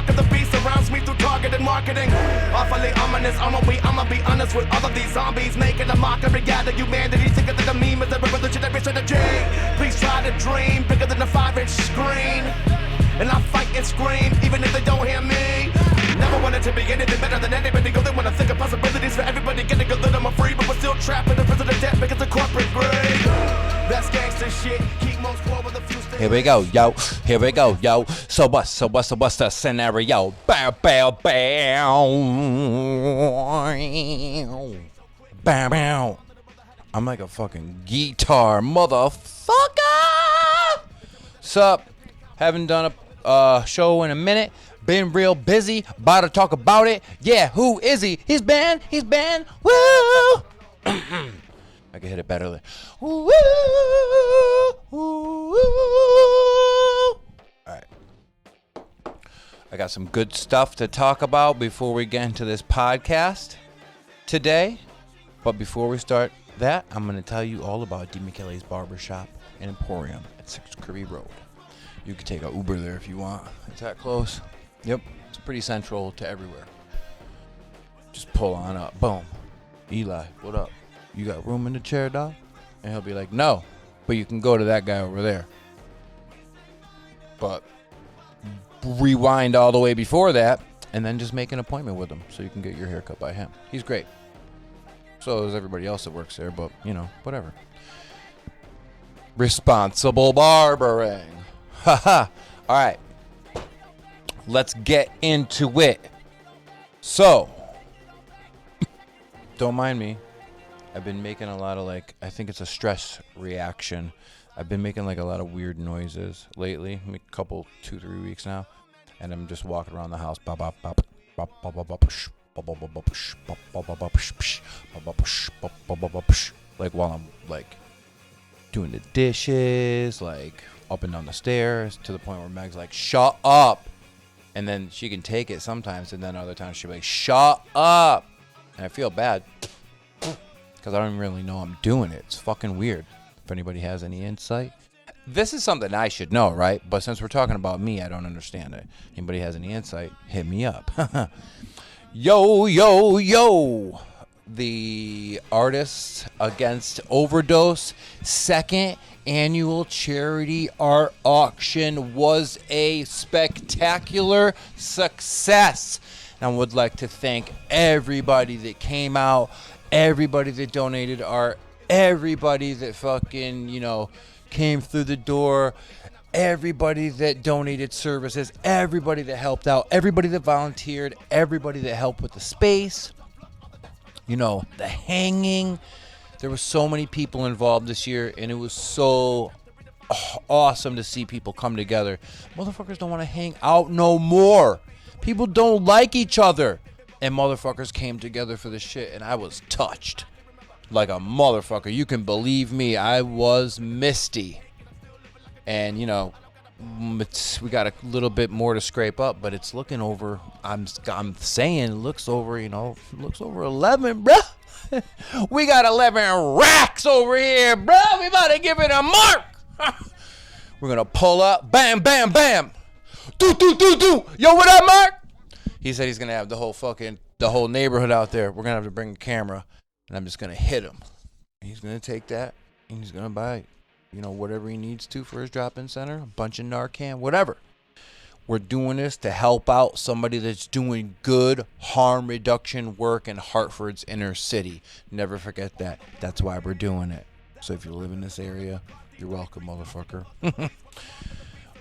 mark of the beast surrounds me through targeted marketing. Awfully ominous, I'ma be honest with all of these zombies making a mockery out of humanity. Thicker than the meme is the revolutionary strategy. Please try to dream bigger than a 5-inch screen. And I fight and scream, even if they don't hear me. Never wanted to be anything better than anybody. Only wanna think of possibilities for everybody. Getting a little more free, but we're still trapped in the prison of death because of corporate greed. That's gangster shit. Keep most core with a few things. Here we go, yo. Here we go, yo. So what's the scenario? Bow, bow, bow. Bow, bow. I'm like a fucking guitar, motherfucker. Sup? Haven't done a show in a minute. Been real busy. About to talk about it. Yeah, who is he? He's been. Woo! I can hit it better. Woo! Woo! All right. I got some good stuff to talk about before we get into this podcast today. But before we start that, I'm going to tell you all about D. McKelly's Barbershop and Emporium at 6 Kirby Road. You can take an Uber there if you want. It's that close. Yep, it's pretty central to everywhere. Just pull on up. Boom. Eli, what up? You got room in the chair, dog? And he'll be like, no, but you can go to that guy over there. But rewind all the way before that, and then just make an appointment with him so you can get your hair cut by him. He's great. So is everybody else that works there, but, you know, whatever. Responsible barbering. Haha. All right. Let's get into it. So, don't mind me. I've been making a lot of I think it's a stress reaction. I've been making a lot of weird noises lately, a couple, 2-3 weeks now. And I'm just walking around the house. Like while I'm doing the dishes, up and down the stairs, to the point where Meg's like, shut up. And then she can take it sometimes, and then other times she'll be like, shut up. And I feel bad because I don't even really know I'm doing it. It's fucking weird. If anybody has any insight. This is something I should know, right? But since we're talking about me, I don't understand it. Anybody has any insight, hit me up. Yo, yo, yo. The Artists Against Overdose second annual charity art auction was a spectacular success. And I would like to thank everybody that came out, everybody that donated art, everybody that fucking, came through the door, everybody that donated services, everybody that helped out, everybody that volunteered, everybody that helped with the space. The hanging. There were so many people involved this year, and it was so awesome to see people come together. Motherfuckers don't want to hang out no more. People don't like each other. And motherfuckers came together for this shit, and I was touched. Like a motherfucker. You can believe me, I was misty. And, we got a little bit more to scrape up, but it's looking over. I'm saying it looks over 11, bro. We got 11 racks over here, bro. We about to give it a mark. We're gonna pull up, bam, bam, bam. Do. Yo, what up, Mark? He said he's gonna have the whole neighborhood out there. We're gonna have to bring a camera, and I'm just gonna hit him. He's gonna take that, and he's gonna buy whatever he needs to for his drop-in center, a bunch of Narcan, whatever. We're doing this to help out somebody that's doing good harm reduction work in Hartford's inner city. Never forget that. That's why we're doing it. So if you live in this area, you're welcome, motherfucker.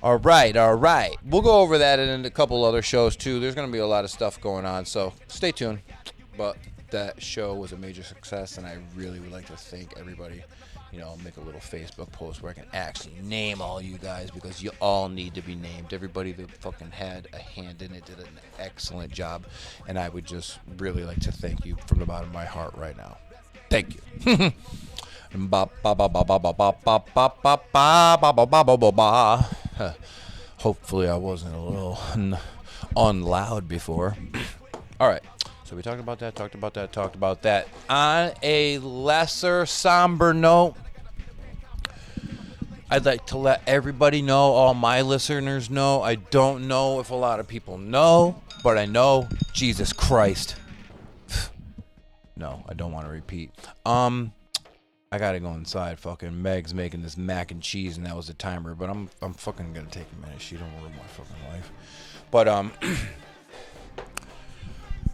All right. We'll go over that in a couple other shows, too. There's going to be a lot of stuff going on, so stay tuned. But that show was a major success, and I really would like to thank everybody. I'll make a little Facebook post where I can actually name all you guys, because you all need to be named. Everybody that fucking had a hand in it did an excellent job, and I would just really like to thank you from the bottom of my heart right now. Thank you. Hopefully I wasn't a little unloud before. All right. So we talked about that. On a lesser somber note, I'd like to let everybody know, all my listeners know. I don't know if a lot of people know, but I know. Jesus Christ. No, I don't want to repeat. I gotta go inside. Fucking Meg's making this mac and cheese, and that was the timer. But I'm fucking gonna take a minute. She don't ruin my fucking life. But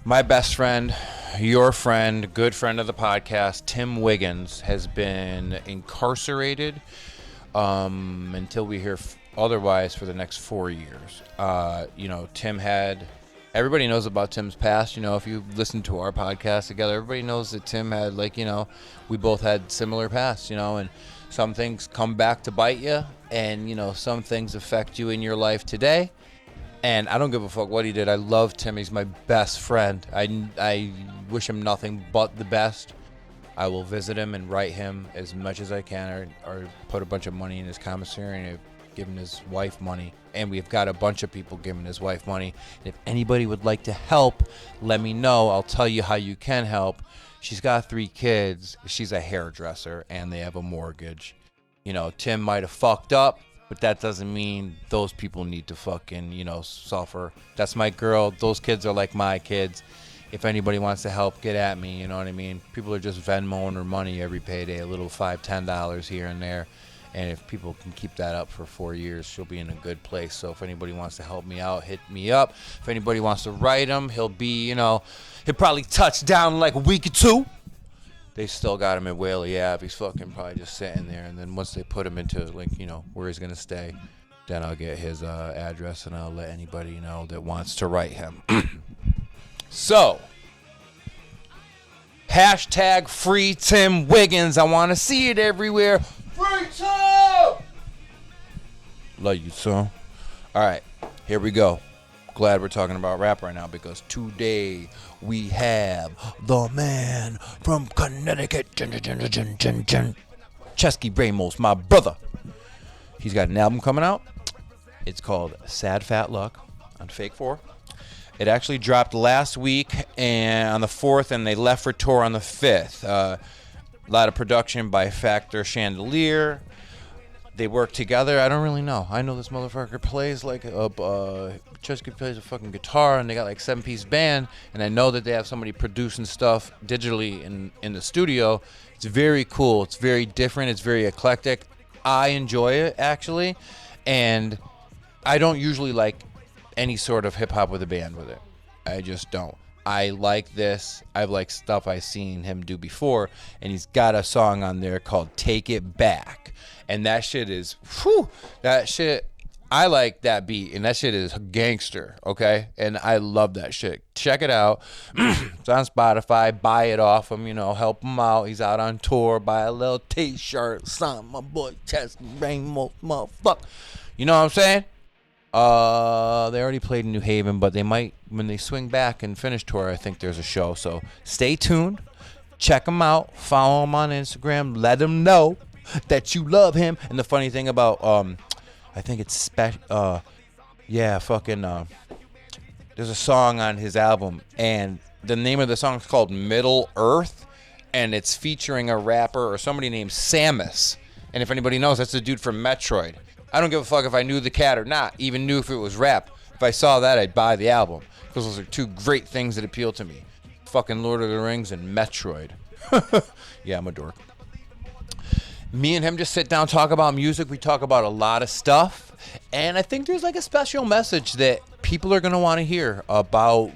my best friend, your friend, good friend of the podcast, Tim Wiggins, has been incarcerated until we hear otherwise for the next 4 years. Tim had. Everybody knows about Tim's past. If you listen to our podcast together, everybody knows that Tim had, we both had similar pasts, and some things come back to bite you, and, some things affect you in your life today. And I don't give a fuck what he did. I love Tim. He's my best friend. I wish him nothing but the best. I will visit him and write him as much as I can, or put a bunch of money in his commissary and give him his wife money. And we've got a bunch of people giving his wife money. And if anybody would like to help, let me know. I'll tell you how you can help. She's got 3 kids. She's a hairdresser, and they have a mortgage. Tim might have fucked up, but that doesn't mean those people need to fucking, suffer. That's my girl. Those kids are like my kids. If anybody wants to help, get at me. You know what I mean? People are just Venmoing her money every payday, a little $5, $10 here and there. And if people can keep that up for 4 years, she'll be in a good place. So if anybody wants to help me out, hit me up. If anybody wants to write him, he'll be, he'll probably touch down in like a week or 2. They still got him at Whaley Ave. He's fucking probably just sitting there. And then once they put him into, where he's going to stay, then I'll get his address and I'll let anybody know that wants to write him. So, hashtag free Tim Wiggins. I want to see it everywhere. Free Tim! Love you, son. All right, here we go. Glad we're talking about rap right now because today we have the man from Connecticut, Ceschi Ramos, my brother. He's got an album coming out. It's called Sad Fat Luck on Fake 4. It actually dropped last week and on the 4th, and they left for tour on the 5th. A lot of production by Factor Chandelier. They work together. I don't really know. I know this motherfucker plays Ceschi plays a fucking guitar, and they got like 7-piece band. And I know that they have somebody producing stuff digitally in the studio. It's very cool. It's very different. It's very eclectic. I enjoy it actually, and I don't usually like any sort of hip hop with a band with it. I just don't. I like this. I like stuff I've seen him do before, and he's got a song on there called Take It Back, and that shit is that shit. I like that beat, and that shit is gangster, okay? And I love that shit. Check it out. It's on Spotify. Buy it off him, help him out. He's out on tour. Buy a little t-shirt. Sign my boy Ceschi Ramos, motherfucker. You know what I'm saying? They already played in New Haven, but they might, when they swing back and finish tour, I think there's a show. So stay tuned. Check them out. Follow him on Instagram. Let him know that you love him. And the funny thing about, I think it's there's a song on his album, and the name of the song is called Middle Earth, and it's featuring a rapper or somebody named Samus. And if anybody knows, that's the dude from Metroid. I don't give a fuck if I knew the cat or not, even knew if it was rap. If I saw that, I'd buy the album, because those are 2 great things that appeal to me. Fucking Lord of the Rings and Metroid. Yeah, I'm a dork. Me and him just sit down, talk about music. We talk about a lot of stuff. And I think there's like a special message that people are going to want to hear about,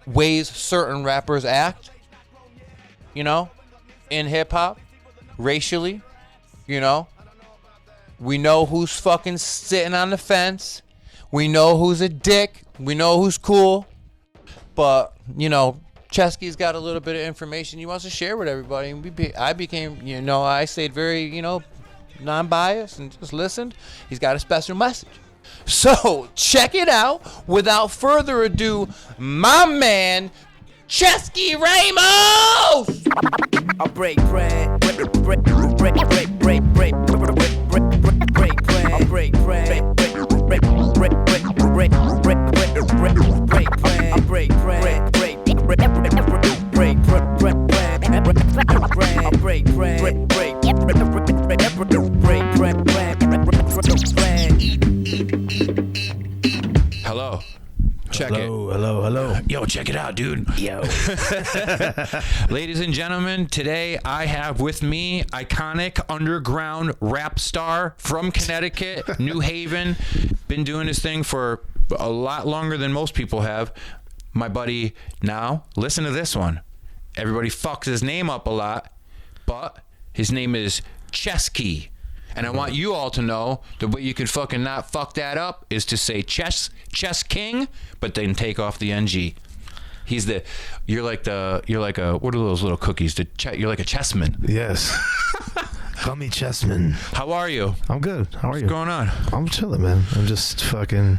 ways certain rappers act, in hip-hop, racially. We know who's fucking sitting on the fence. We know who's a dick. We know who's cool. But, Ceschi's got a little bit of information he wants to share with everybody. And I stayed very, non-biased and just listened. He's got a special message. So, check it out. Without further ado, my man, Ceschi Ramos! I break bread, break bread, break bread, break bread, I break bread, break bread, break bread, I break bread, break bread, break bread, check it out, dude. Yo. Ladies and gentlemen, today I have with me iconic underground rap star from Connecticut, New Haven. Been doing his thing for a lot longer than most people have. My buddy, now listen to this one. Everybody fucks his name up a lot, but his name is Ceschi. And I want you all to know the way you can fucking not fuck that up is to say Chess King, but then take off the NG. You're like a, what are those little cookies? You're like a chessman. Yes. Call me Chessman. How are you? I'm good. How are you? What's going on? I'm chilling, man. I'm just fucking.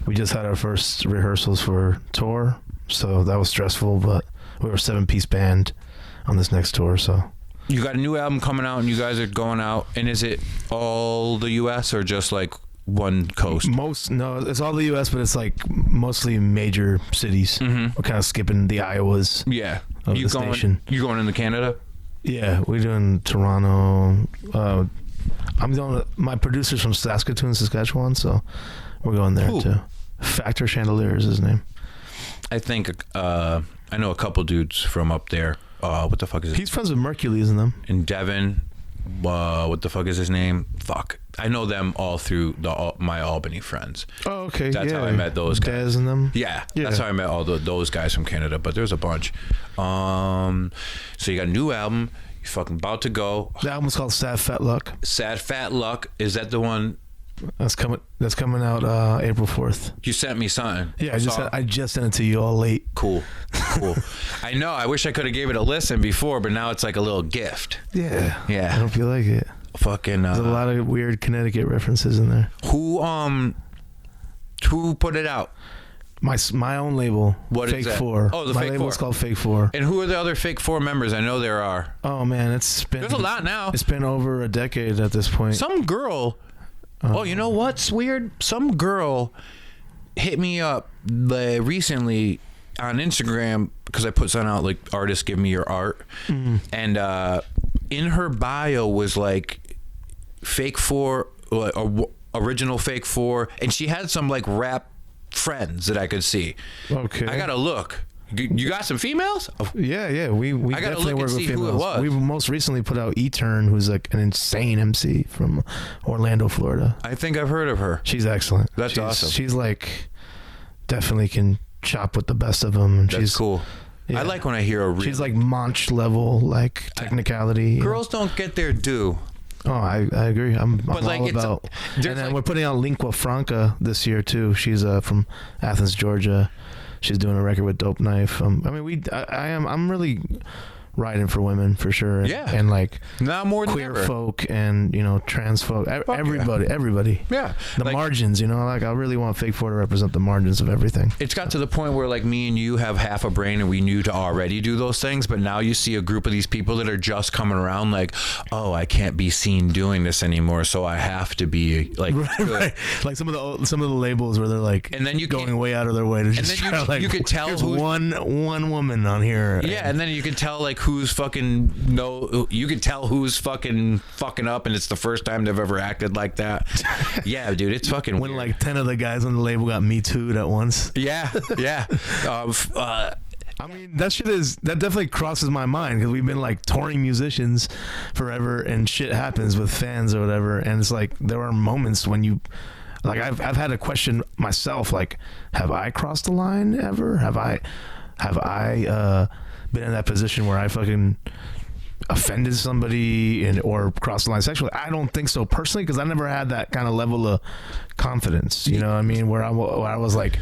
We just had our first rehearsals for tour, so that was stressful. But we were a 7-piece band on this next tour, so. You got a new album coming out, and you guys are going out. And is it all the U.S. or just like one coast? No, it's all the U.S., but it's like mostly major cities. Mm-hmm. We're kind of skipping the Iowas. Yeah. Of the station. You going into Canada? Yeah, we're doing Toronto. I'm doing. My producer's from Saskatoon, Saskatchewan, so we're going there too. Factor Chandelier is his name. I think I know a couple dudes from up there. What the fuck is it? He's friends with Mercules and them. In Devon. What the fuck is his name? Fuck. I know them all through my Albany friends. Oh, okay. That's how I met those guys. Dez and them. Yeah, that's how I met all those guys from Canada. But there's a bunch. So you got a new album. You're fucking about to go. The album's called Sad Fat Luck. Sad Fat Luck. Is that the one? That's coming out April 4th. You sent me something. Yeah, I just sent it to you all late. Cool. I know. I wish I could have gave it a listen before, but now it's like a little gift. Yeah. Yeah. I hope you like it. Fucking. There's a lot of weird Connecticut references in there. Who put it out? My own label. What Fake is that? 4. Oh, the My Fake label's 4. called Fake 4. And who are the other Fake 4 members? I know there are. Oh man, there's a lot now. It's been over a decade at this point. Some girl. Oh, you know what's weird? Some girl hit me up recently on Instagram because I put something out like artists give me your art, and in her bio was like Fake 4, original Fake 4, and she had some like rap friends that I could see. Okay, I gotta look. You got some females? Yeah. We I gotta definitely look work and with see who it females. was. We most recently put out E-Turn, who's like an insane MC from Orlando, Florida. I think I've heard of her. She's excellent. That's awesome. She's like definitely can chop with the best of them. And That's cool. Yeah. I like when I hear a real. She's like Monch level, like technicality. Girls don't get their due. Oh, I agree. I'm like, all it's about. And then like, we're putting out Lingua Franca this year too. She's from Athens, Georgia. She's doing a record with Dope Knife. I mean, I'm really riding for women for sure. Yeah. And like now more than queer ever. folk and trans folk. Everybody. Yeah. The margins. Like I really want Fake 4 to represent the margins of everything. It's got to the point where like me and you have half a brain and we knew to already do those things, but now you see a group of these people that are just coming around like, oh, I can't be seen doing this anymore, so I have to be like right. Like some of the labels where they're like, and then you going way out of their way to just then try to, like, you could tell there's who's, one woman on here. Yeah, and then you could tell like who's fucking you could tell who's fucking up, and it's the first time they've ever acted like that. Yeah, dude, it's fucking when weird. Like 10 of the guys on the label got Me Too'd at once. Yeah. I mean, that definitely crosses my mind because we've been like touring musicians forever, and shit happens with fans or whatever, and it's like there are moments when you. Like I've had a question myself, like, have I crossed the line ever? Have I been in that position where I fucking offended somebody or crossed the line sexually? I don't think so personally, because I never had that kind of level of confidence. You know what I mean? Where I was like,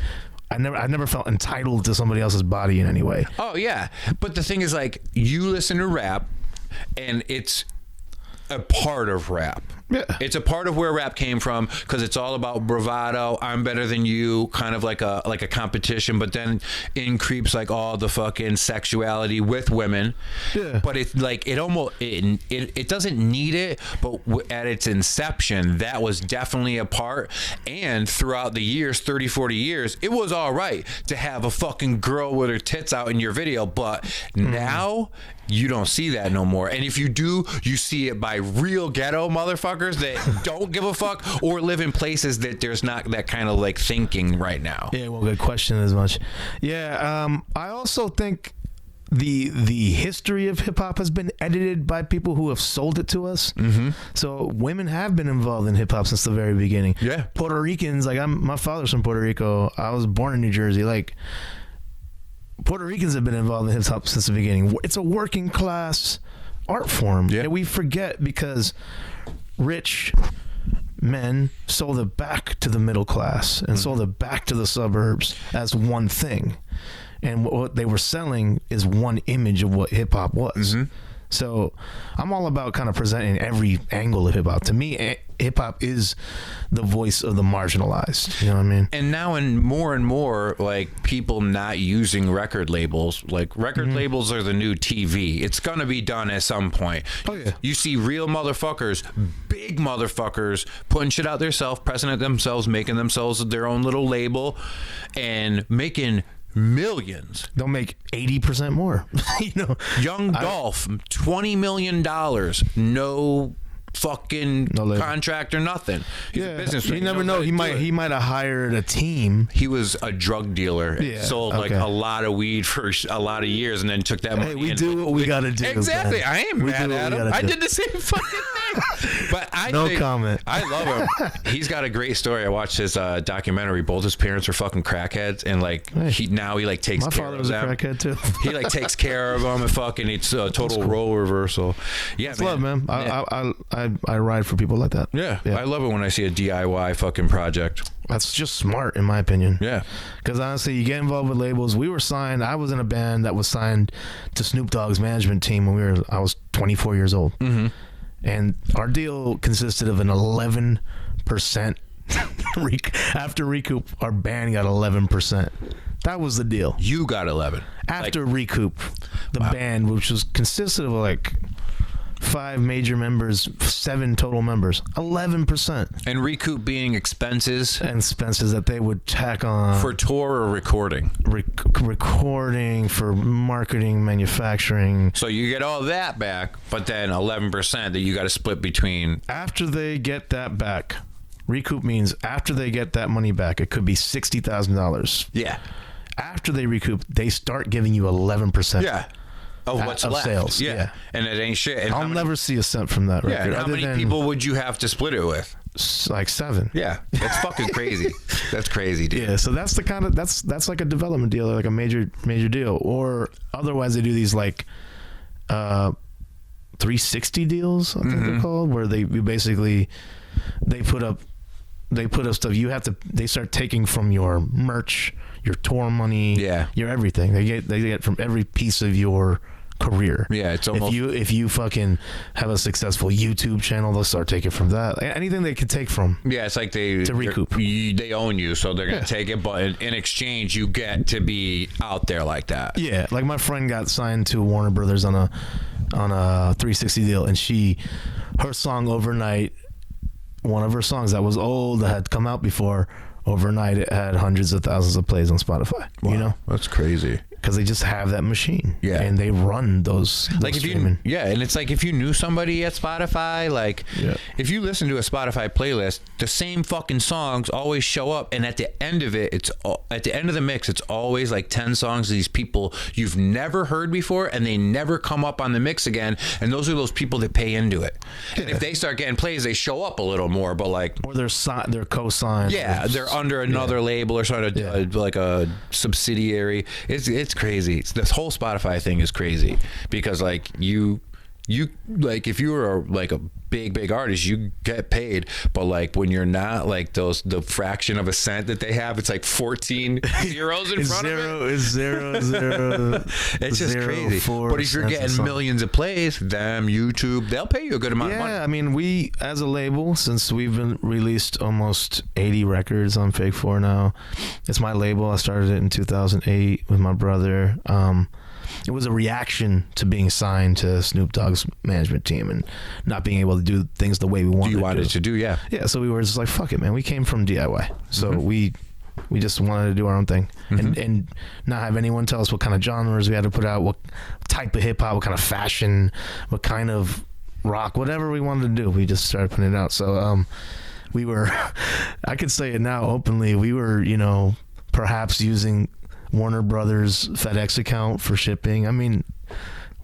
I never felt entitled to somebody else's body in any way. Oh yeah, but the thing is, like, you listen to rap, and it's a part of rap. Yeah. It's a part of where rap came from, because it's all about bravado. I'm better than you, kind of like a competition. But then in creeps like all the fucking sexuality with women. Yeah. But it's like it doesn't need it. But at its inception, that was definitely a part. And throughout the years, 30, 40 years, it was all right to have a fucking girl with her tits out in your video. But now you don't see that no more. And if you do, you see it by real ghetto motherfuckers that don't give a fuck or live in places that there's not that kind of like thinking right now. Yeah, well, good question as much. Yeah, I also think the history of hip hop has been edited by people who have sold it to us. Mm-hmm. So women have been involved in hip hop since the very beginning. Yeah, Puerto Ricans, like my father's from Puerto Rico. I was born in New Jersey. Like Puerto Ricans have been involved in hip hop since the beginning. It's a working class art form that we forget because rich men sold it back to the middle class and sold it back to the suburbs as one thing. And what they were selling is one image of what hip hop was. Mm-hmm. So I'm all about kind of presenting every angle of hip hop. To me, hip hop is the voice of the marginalized. You know what I mean? And now, and more, like people not using record labels. Like record labels are the new TV. It's gonna be done at some point. Oh yeah. You see real motherfuckers, big motherfuckers, putting shit out themselves, pressing it themselves, making themselves their own little label, and making millions. They'll make 80% more. You know, Young Dolph, $20 million, no fucking contract or nothing. He's a businessman. You never know. He might have hired a team. He was a drug dealer. Yeah, sold like a lot of weed for a lot of years, and then took that money. Hey, we do what we gotta do. Exactly. Man. I ain't mad at him. I did the same fucking thing. But no comment. I love him. He's got a great story. I watched his documentary. Both his parents were fucking crackheads, and like he like takes care of them. My father was a crackhead too. He like takes care of them, and fucking it's a total role reversal. Yeah, it's love, man. I ride for people like that. Yeah, I love it when I see a DIY fucking project. That's just smart, in my opinion. Yeah, because honestly, you get involved with labels. We were signed. I was in a band that was signed to Snoop Dogg's management team when I was 24 years old. Mm-hmm. And our deal consisted of an 11% after recoup. Our band got 11%. That was the deal. You got 11 after recoup. The band, which was consisted of like 5 major members, 7 total members, 11%. And recoup being expenses that they would tack on for tour or recording. Recording, for marketing, manufacturing. So you get all that back, but then 11% that you got to split between. After they get that back, recoup means after they get that money back, it could be $60,000. Yeah. After they recoup, they start giving you 11%. Yeah. Of what's left. Sales. Yeah. And it ain't shit. And I'll never see a cent from that record. Yeah. And how many people would you have to split it with? Like 7. Yeah. That's fucking crazy. That's crazy, dude. Yeah. So that's the kind of that's like a development deal, or like a major deal. Or otherwise they do these like 360 deals, I think they're called, where they put up stuff. They start taking from your merch, your tour money, your everything. They get from every piece of your career. Yeah, it's almost if you fucking have a successful YouTube channel, they'll start taking from that. Anything they can take from. Yeah, it's like to recoup. They own you, so they're gonna take it, but in exchange, you get to be out there like that. Yeah, like my friend got signed to Warner Brothers on a 360 deal, and her song Overnight, one of her songs that was old, that had come out before, overnight it had hundreds of thousands of plays on Spotify. Wow, you know, that's crazy. Because they just have that machine, and they run those like streaming. And it's like if you knew somebody at Spotify, like if you listen to a Spotify playlist, the same fucking songs always show up, and at the end of it, at the end of the mix, it's always like 10 songs of these people you've never heard before, and they never come up on the mix again, and those are those people that pay into it. And if they start getting plays, they show up a little more, but like, or they're co-signed. Yeah, they're under another label or sort of like a subsidiary. It's crazy. This whole Spotify thing is crazy because like you like if you were like a big artist, you get paid, but like when you're not, like the fraction of a cent that they have, it's like 14 zeros in front of it. It's zero. It's just crazy. But if you're getting millions of plays, them YouTube, they'll pay you a good amount of money. Yeah, I mean, we as a label, since we've been released almost 80 records on Fake 4 now, it's my label. I started it in 2008 with my brother. It was a reaction to being signed to Snoop Dogg's management team and not being able to do things the way we wanted to. Yeah. Yeah, so we were just like, fuck it, man. We came from DIY. So we We just wanted to do our own thing and not have anyone tell us what kind of genres we had to put out, what type of hip hop, what kind of fashion, what kind of rock, whatever we wanted to do. We just started putting it out. So we were, I could say it now openly, we were, you know, perhaps using Warner Brothers FedEx account for shipping. I mean,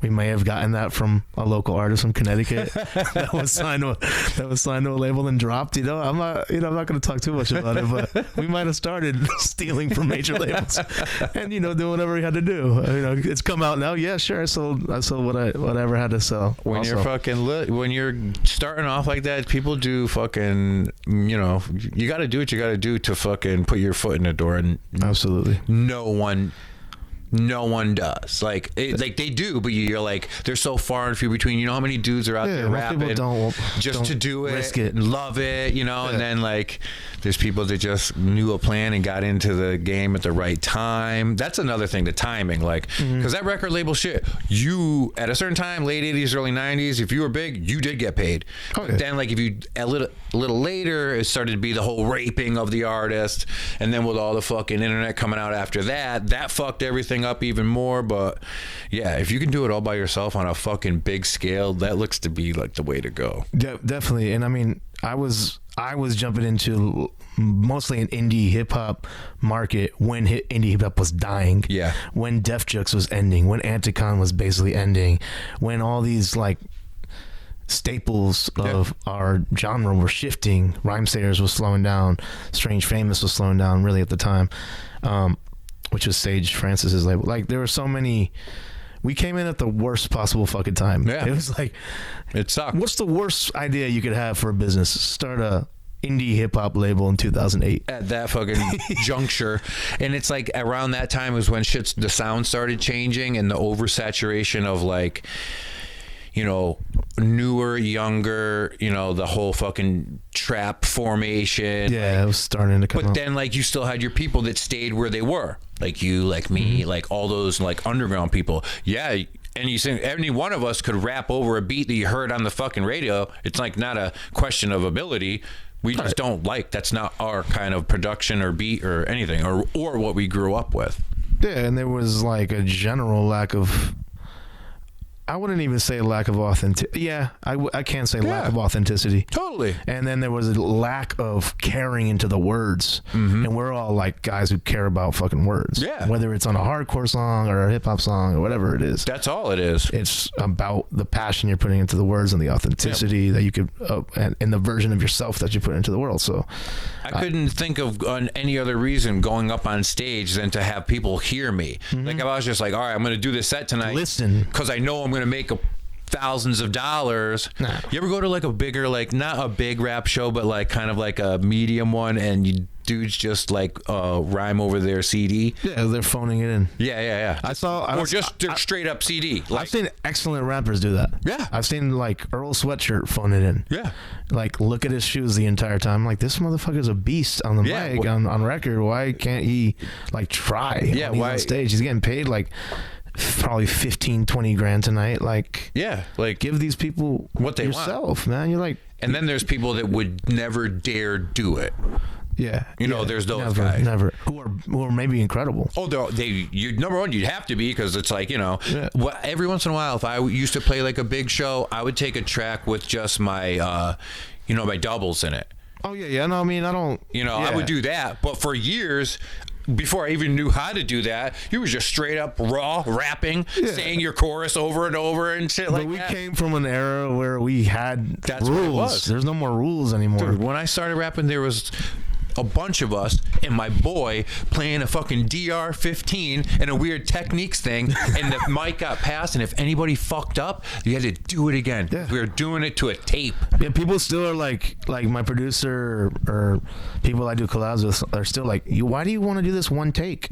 we may have gotten that from a local artist from Connecticut that was signed to a label and dropped. You know, I'm not going to talk too much about it, but we might have started stealing from major labels and, you know, doing whatever we had to do. You know, it's come out now. Yeah, sure. I sold whatever I had to sell. When also. you're fucking when you're starting off like that, people do fucking, you know, you got to do what you got to do to fucking put your foot in the door, and absolutely no one does. Like like they do, but you're like, they're so far and few between. You know how many dudes are out there rapping don't to do risk it and love it, you know? And then like there's people that just knew a plan and got into the game at the right time. That's another thing, the timing, like, because that record label shit, you at a certain time, late 80s, early 90s, if you were big, you did get paid. But then like if you a little later, it started to be the whole raping of the artist, and then with all the fucking internet coming out after that fucked everything up even more. But yeah, if you can do it all by yourself on a fucking big scale, that looks to be like the way to go. Definitely. And I mean, I was jumping into mostly an indie hip hop market when indie hip hop was dying. Yeah. When Def Jux was ending, when Anticon was basically ending, when all these like staples of our genre were shifting. Rhymesayers was slowing down. Strange Famous was slowing down really at the time, which was Sage Francis's label. Like there were so many. We came in at the worst possible fucking time. Yeah. It was like, it sucked. What's the worst idea you could have for a business? Start a indie hip hop label in 2008 at that fucking juncture. And it's like around that time was when the sound started changing and the oversaturation of like, you know, newer, younger, you know, the whole fucking trap formation. Yeah, it was starting to come But then like you still had your people that stayed where they were, like you, like me, like all those like underground people. Yeah. And you think any one of us could rap over a beat that you heard on the fucking radio. It's like not a question of ability. We just don't like, that's not our kind of production or beat or anything, or what we grew up with. Yeah, and there was like a general lack of, I wouldn't even say lack of authenticity. Yeah, I can't say lack of authenticity. Totally. And then there was a lack of caring into the words. And we're all like guys who care about fucking words. Yeah. Whether it's on a hardcore song or a hip hop song or whatever it is. That's all it is. It's about the passion you're putting into the words and the authenticity that you could, and the version of yourself that you put into the world. So I couldn't think of any other reason going up on stage than to have people hear me. Like if I was just like, all right, I'm going to do this set tonight. Listen. Because I know I'm going to make thousands of dollars. Nah. You ever go to like a bigger, like not a big rap show, but like kind of like a medium one, and you dudes just like rhyme over their CD? Yeah, they're phoning it in. Yeah. Or just straight up CD. Like, I've seen excellent rappers do that. Yeah. I've seen like Earl Sweatshirt phone it in. Yeah. Like look at his shoes the entire time. Like this motherfucker's a beast on the mic, on record. Why can't he like try? Yeah, when he's on stage? He's getting paid like probably 15-20 grand tonight. Like, yeah, like give these people what they yourself, man. You're like, and then there's people that would never dare do it. Yeah, you know, there's those guys who are maybe incredible. Oh, you number one, you'd have to be, because it's like, you know, every once in a while, if I used to play like a big show, I would take a track with just my, you know, my doubles in it. Oh yeah. No, I mean, I don't. You know, I would do that, but for years, before I even knew how to do that, you were just straight up raw rapping, saying your chorus over and over and shit like that. But we came from an era where we had rules. What it was. There's no more rules anymore. Dude, when I started rapping, there was a bunch of us and my boy playing a fucking DR-15 and a weird techniques thing, and the mic got passed, and if anybody fucked up, you had to do it again. Yeah. We were doing it to a tape. Yeah, people still are like my producer or people I do collabs with are still like, why do you want to do this one take?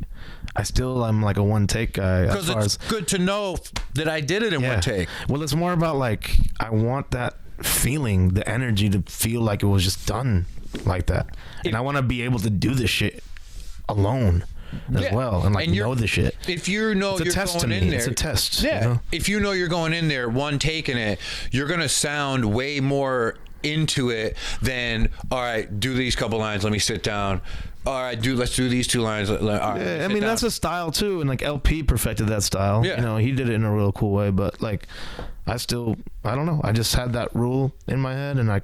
I'm like a one take guy. Because it's good to know that I did it in one take. Well, it's more about like, I want that feeling, the energy to feel like it was just done like that, and I want to be able to do this shit alone as well, and like know the shit. If you know it's you're going in there, it's a test. Yeah. You know? If you know you're going in there one taking it, you're gonna sound way more into it than, all right, do these couple lines, let me sit down. all right, let's do these 2 lines. All right, Yeah, I mean, that's a style too, and like LP perfected that style. Yeah. You know, he did it in a real cool way, but like I don't know. I just had that rule in my head, and I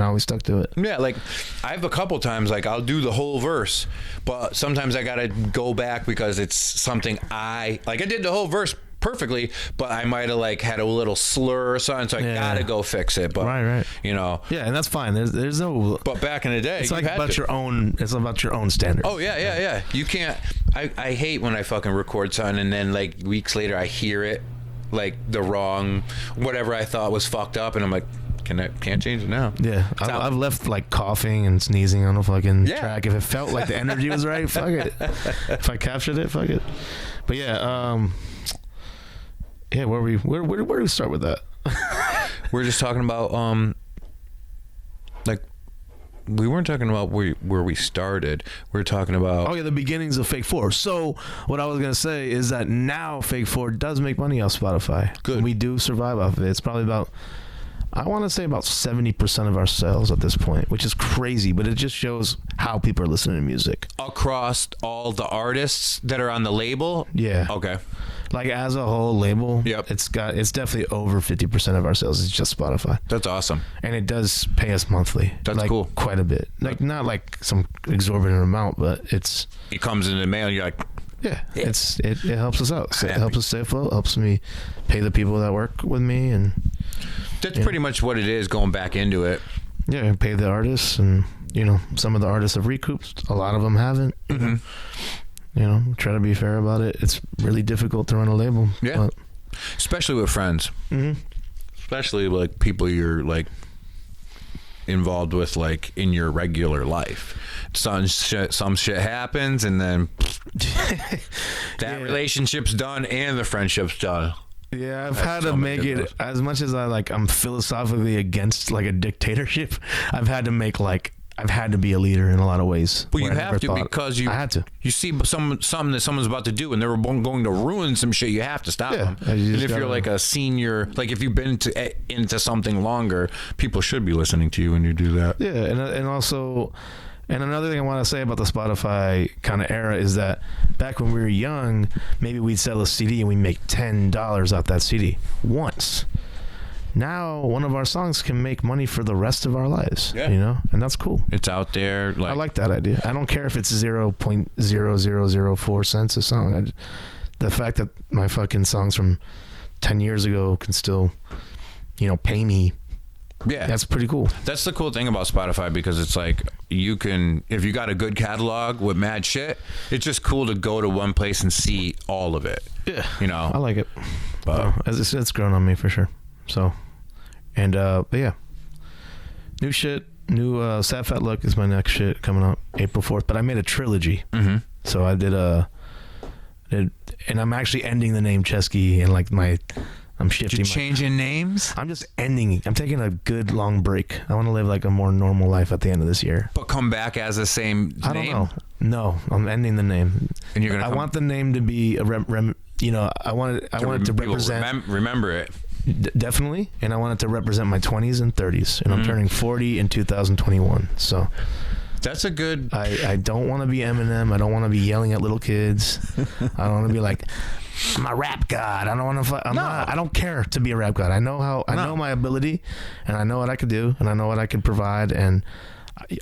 always stuck to it. Yeah, like I have a couple times, like I'll do the whole verse, but sometimes I gotta go back because it's something I did the whole verse perfectly, but I might have like had a little slur or something, so I gotta go fix it. But right. you know, Yeah, and that's fine. There's no. but back in the day, It's like about your own. It's about your own standard. Oh yeah. You can't. I hate when I fucking record something and then like weeks later I hear it like the wrong whatever I thought was fucked up, and I'm like, can't change it now. Yeah, I've left like coughing and sneezing on a fucking track. If it felt like the energy was right, fuck it. If I captured it, fuck it. But yeah, where do we start with that? We're just talking about like we weren't talking about where we started. We're talking about the beginnings of Fake 4. So what I was gonna say is that now Fake 4 does make money off Spotify. Good. We do survive off of it. It's probably about, I want to say about 70% of our sales at this point, which is crazy, but it just shows how people are listening to music. across all the artists that are on the label. Yeah. Okay. Like as a whole label, Yep. it's definitely over 50% of our sales is just Spotify. That's awesome. And it does pay us monthly. That's like, cool. Quite a bit. Like not like some exorbitant amount, but it comes in the mail and you're like, it helps us out. So it happy. helps us stay afloat, helps me pay the people that work with me, and that's pretty much what it is, going back into it. pay the artists. And some of the artists have recouped, a lot of them haven't. Try to be fair about it. It's really difficult to run a label. Yeah. Especially with friends. Especially like people you're like involved with like in your regular life. Some shit happens and then that relationship's done and the friendship's done. Yeah, I've had to make it, as much as I'm philosophically against like a dictatorship, I've had to be a leader in a lot of ways. Well, you have to, because I had to. You see something that someone's about to do and they're going to ruin some shit, you have to stop them. You and if you're like a senior, like if you've been into something longer, people should be listening to you when you do that. Yeah, and also, and another thing I want to say about the Spotify kind of era is that back when we were young, maybe we'd sell a CD and we make $10 off that CD once. Now one of our songs can make money for the rest of our lives. And that's cool. It's out there. I like that idea. I don't care if it's 0.0004 cents a song. The fact that my fucking songs from 10 years ago can still, pay me. Yeah, that's pretty cool. That's the cool thing about Spotify, because it's like you can, if you got a good catalog with mad shit, it's just cool to go to one place and see all of it. Yeah, I like it. But it's grown on me for sure. So, and but yeah, new shit. New Sad Fat Luck is my next shit coming up April 4th. But I made a trilogy. So I did and I'm actually ending the name Ceschi, and like I'm shifting. You're changing names? I'm just ending. I'm taking a good long break. I want to live like a more normal life at the end of this year. But come back as the same name? I don't know. No, I'm ending the name. And you're gonna. I want the name to be a I want it to represent. Remember it. Definitely, and I want it to represent my 20s and 30s, and I'm turning 40 in 2021. So. That's a good. I don't want to be Eminem. I don't want to be yelling at little kids. I don't want to be like, I'm a rap god. I don't want to. I don't care to be a rap god. I know my ability, and I know what I could do, and I know what I could provide, and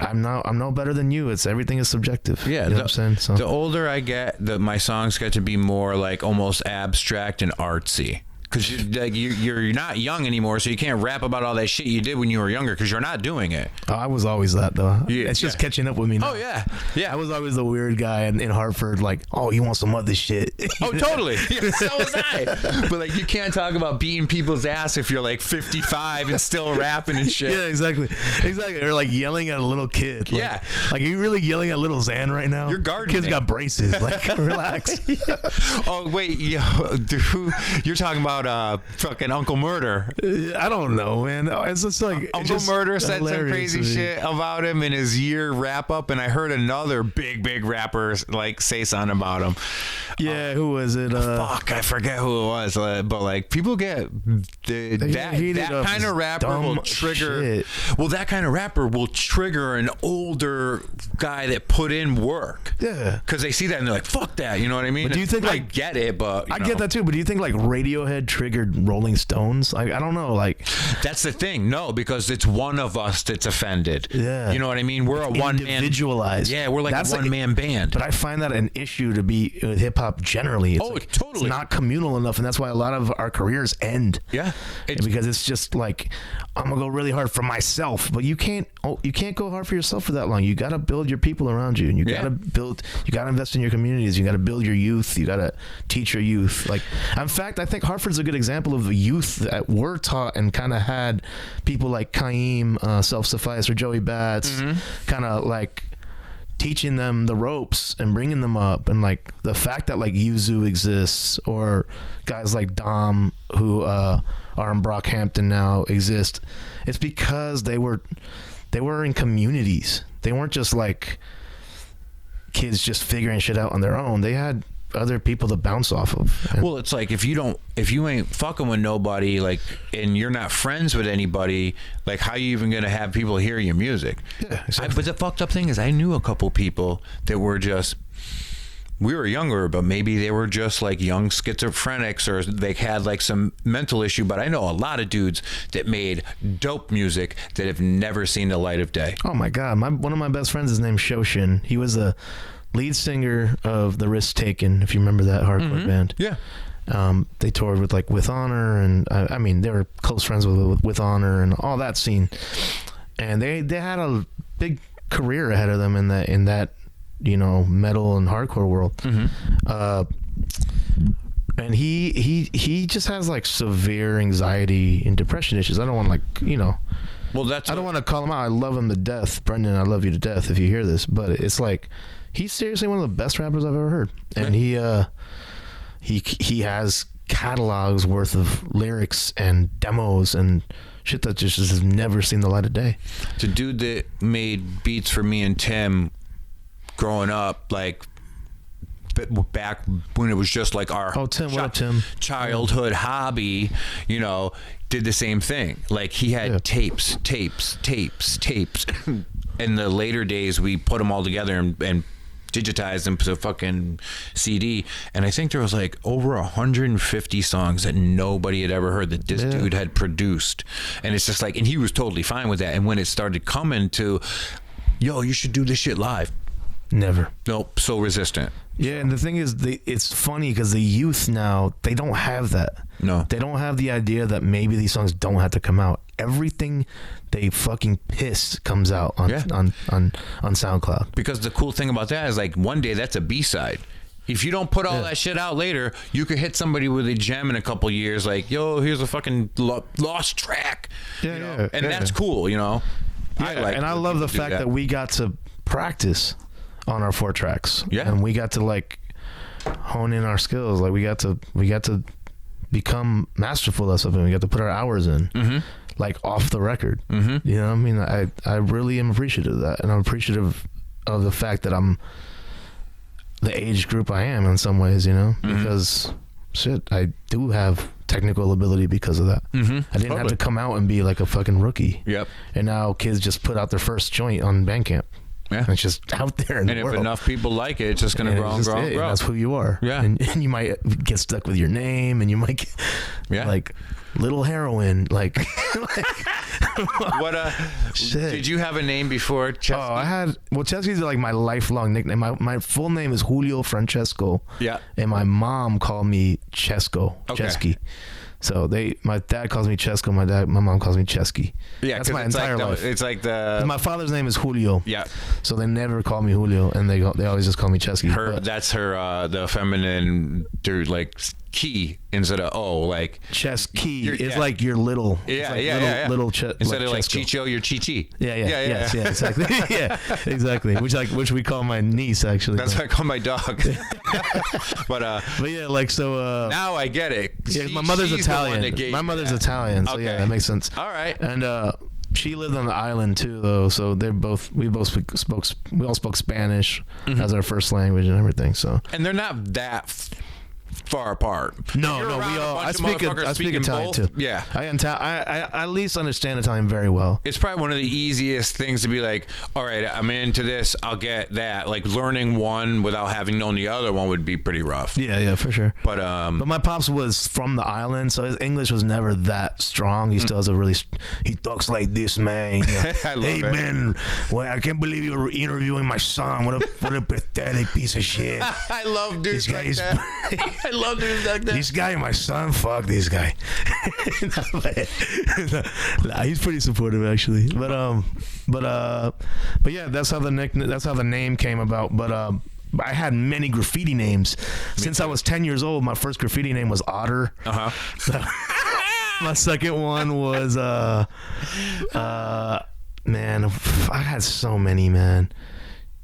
I'm no better than you. Everything is subjective. Yeah, you know what I'm saying? So the older I get, my songs get to be more like almost abstract and artsy. Because you're not young anymore, so you can't rap about all that shit you did when you were younger, because you're not doing it. Oh, I was always that, though. It's just catching up with me now. Oh, yeah. I was always the weird guy in Hartford, like, oh, you want some other shit. Oh, totally. Yeah, so was I. But, like, you can't talk about beating people's ass if you're, like, 55 and still rapping and shit. Yeah, exactly. Or, like, yelling at a little kid. Like, yeah. Like, are you really yelling at little Xan right now? You're gardening. Kid's got braces. Like, relax. Oh, wait. Dude, you're talking about about fucking Uncle Murder? I don't know, man. It's just like Uncle just Murder said some hilarious crazy to me. shit about him in his year wrap up, and I heard another big rapper like say something about him. Yeah, who was it? Fuck, I forget who it was, but like people get that kind of rapper will trigger. Shit. Well, that kind of rapper will trigger an older guy that put in work. Yeah, because they see that and they're like, "Fuck that," you know what I mean? But do you think I like get it? But I get that too. But do you think like Radiohead triggered Rolling Stones? Like I don't know. Like that's the thing. No, because it's one of us that's offended. Yeah, you know what I mean. We're a one man individualized. Yeah, we're like a one man band. But I find that an issue to be with hip hop generally. It's like, totally. It's not communal enough, and that's why a lot of our careers end. Yeah, because it's just like I'm gonna go really hard for myself, but you can't go hard for yourself for that long. You got to build your people around you, and you got to invest in your communities. You got to build your youth. You got to teach your youth. Like, in fact, I think Hartford's a good example of the youth that were taught and kind of had people like Kaim, Self-Suffice, or Joey Bats, kind of like teaching them the ropes and bringing them up. And like the fact that like Yuzu exists, or guys like Dom who are in Brockhampton now exist, it's because they were in communities. They weren't just like kids just figuring shit out on their own. They had other people to bounce off of. Well, it's like if you ain't fucking with nobody, like, and you're not friends with anybody, like, how you even gonna have people hear your music? Yeah, exactly. But the fucked up thing is, I knew a couple people that were just. We were younger, but maybe they were just like young schizophrenics, or they had like some mental issue. But I know a lot of dudes that made dope music that have never seen the light of day. Oh my God. One of my best friends is named Shoshin. He was a lead singer of The Risk Taken, if you remember that hardcore band. Yeah. They toured with Honor, and I mean, they were close friends with Honor and all that scene. And they had a big career ahead of them in that metal and hardcore world. And he just has like severe anxiety and depression issues. I don't want Well, I don't want to call him out. I love him to death, Brendan. I love you to death if you hear this. But it's like he's seriously one of the best rappers I've ever heard, and he has catalogs worth of lyrics and demos and shit that just has never seen the light of day. The dude that made beats for me and Tim growing up, like back when it was just like our Tim? childhood hobby, did the same thing. Like he had tapes. In the later days, we put them all together and digitized them to fucking CD, and I think there was like over 150 songs that nobody had ever heard that this dude had produced. And it's just like, and he was totally fine with that. And when it started coming to, yo, you should do this shit live, never. Nope, so resistant. Yeah, and the thing is, it's funny because the youth now, they don't have that. No. They don't have the idea that maybe these songs don't have to come out. Everything they fucking piss comes out on SoundCloud. Because the cool thing about that is, like, one day that's a B-side. If you don't put all that shit out later, you could hit somebody with a gem in a couple years, like, yo, here's a fucking lost track. And that's cool, Yeah, I love the fact that we got to practice on our 4 tracks. Yeah. And we got to like hone in our skills. Like we got to become masterful at something. We got to put our hours in, like off the record. You know what I mean? I really am appreciative of that. And I'm appreciative of the fact that I'm the age group I am in some ways, because shit, I do have technical ability because of that. I didn't have to come out and be like a fucking rookie. Yep. And now kids just put out their first joint on Bandcamp. Yeah. It's just out there in the world. And if enough people like it, it's just going to grow and grow and grow. That's who you are. Yeah. And you might get stuck with your name, and you might get like Little Heroin. Like what did you have a name before Ceschi? Oh, I had, Ceschi's like my lifelong nickname. My full name is Julio Francesco. Yeah. And my mom called me Cesco. Okay. Ceschi. So my dad calls me Cesco, my mom calls me Ceschi. Yeah, that's my entire life. It's like my father's name is Julio. Yeah. So they never call me Julio, and they always just call me Ceschi. That's her the feminine, like key instead of O. Like Ceschi is yeah. like your little. Yeah, it's like yeah. Little Instead of like Cesco. Chicho, you're Chichi. Yeah, exactly. Yeah, exactly. Which we call my niece actually. That's what I call my dog. but yeah, like so. now I get it. Yeah, my mother's She's the one that Italian. gave My you mother's that. Italian, so Okay. yeah, that makes sense. All right. And she lived on the island too, though. So we all spoke Spanish as our first language and everything. So And they're not that far apart. no, You're we around a all. bunch I of speak motherfuckers speaking Italian both. too. Yeah. I at least understand Italian very well. It's probably one of the easiest things to be like, all right, I'm into this, I'll get that. Like learning one without having known the other one would be pretty rough. Yeah, for sure. But But my pops was from the island, so his English was never that strong. He still has he talks like this, man. I love hey, it. man, well, I can't believe you were interviewing my son. What a pathetic piece of shit. I love dudes This like guy's- that. I love dudes like that. This guy, my son, fuck this guy. Nah, he's pretty supportive actually. But yeah, that's how the name came about. But I had many graffiti names since I was 10 years old. My first graffiti name was Otter. My second one was man, I had so many, man.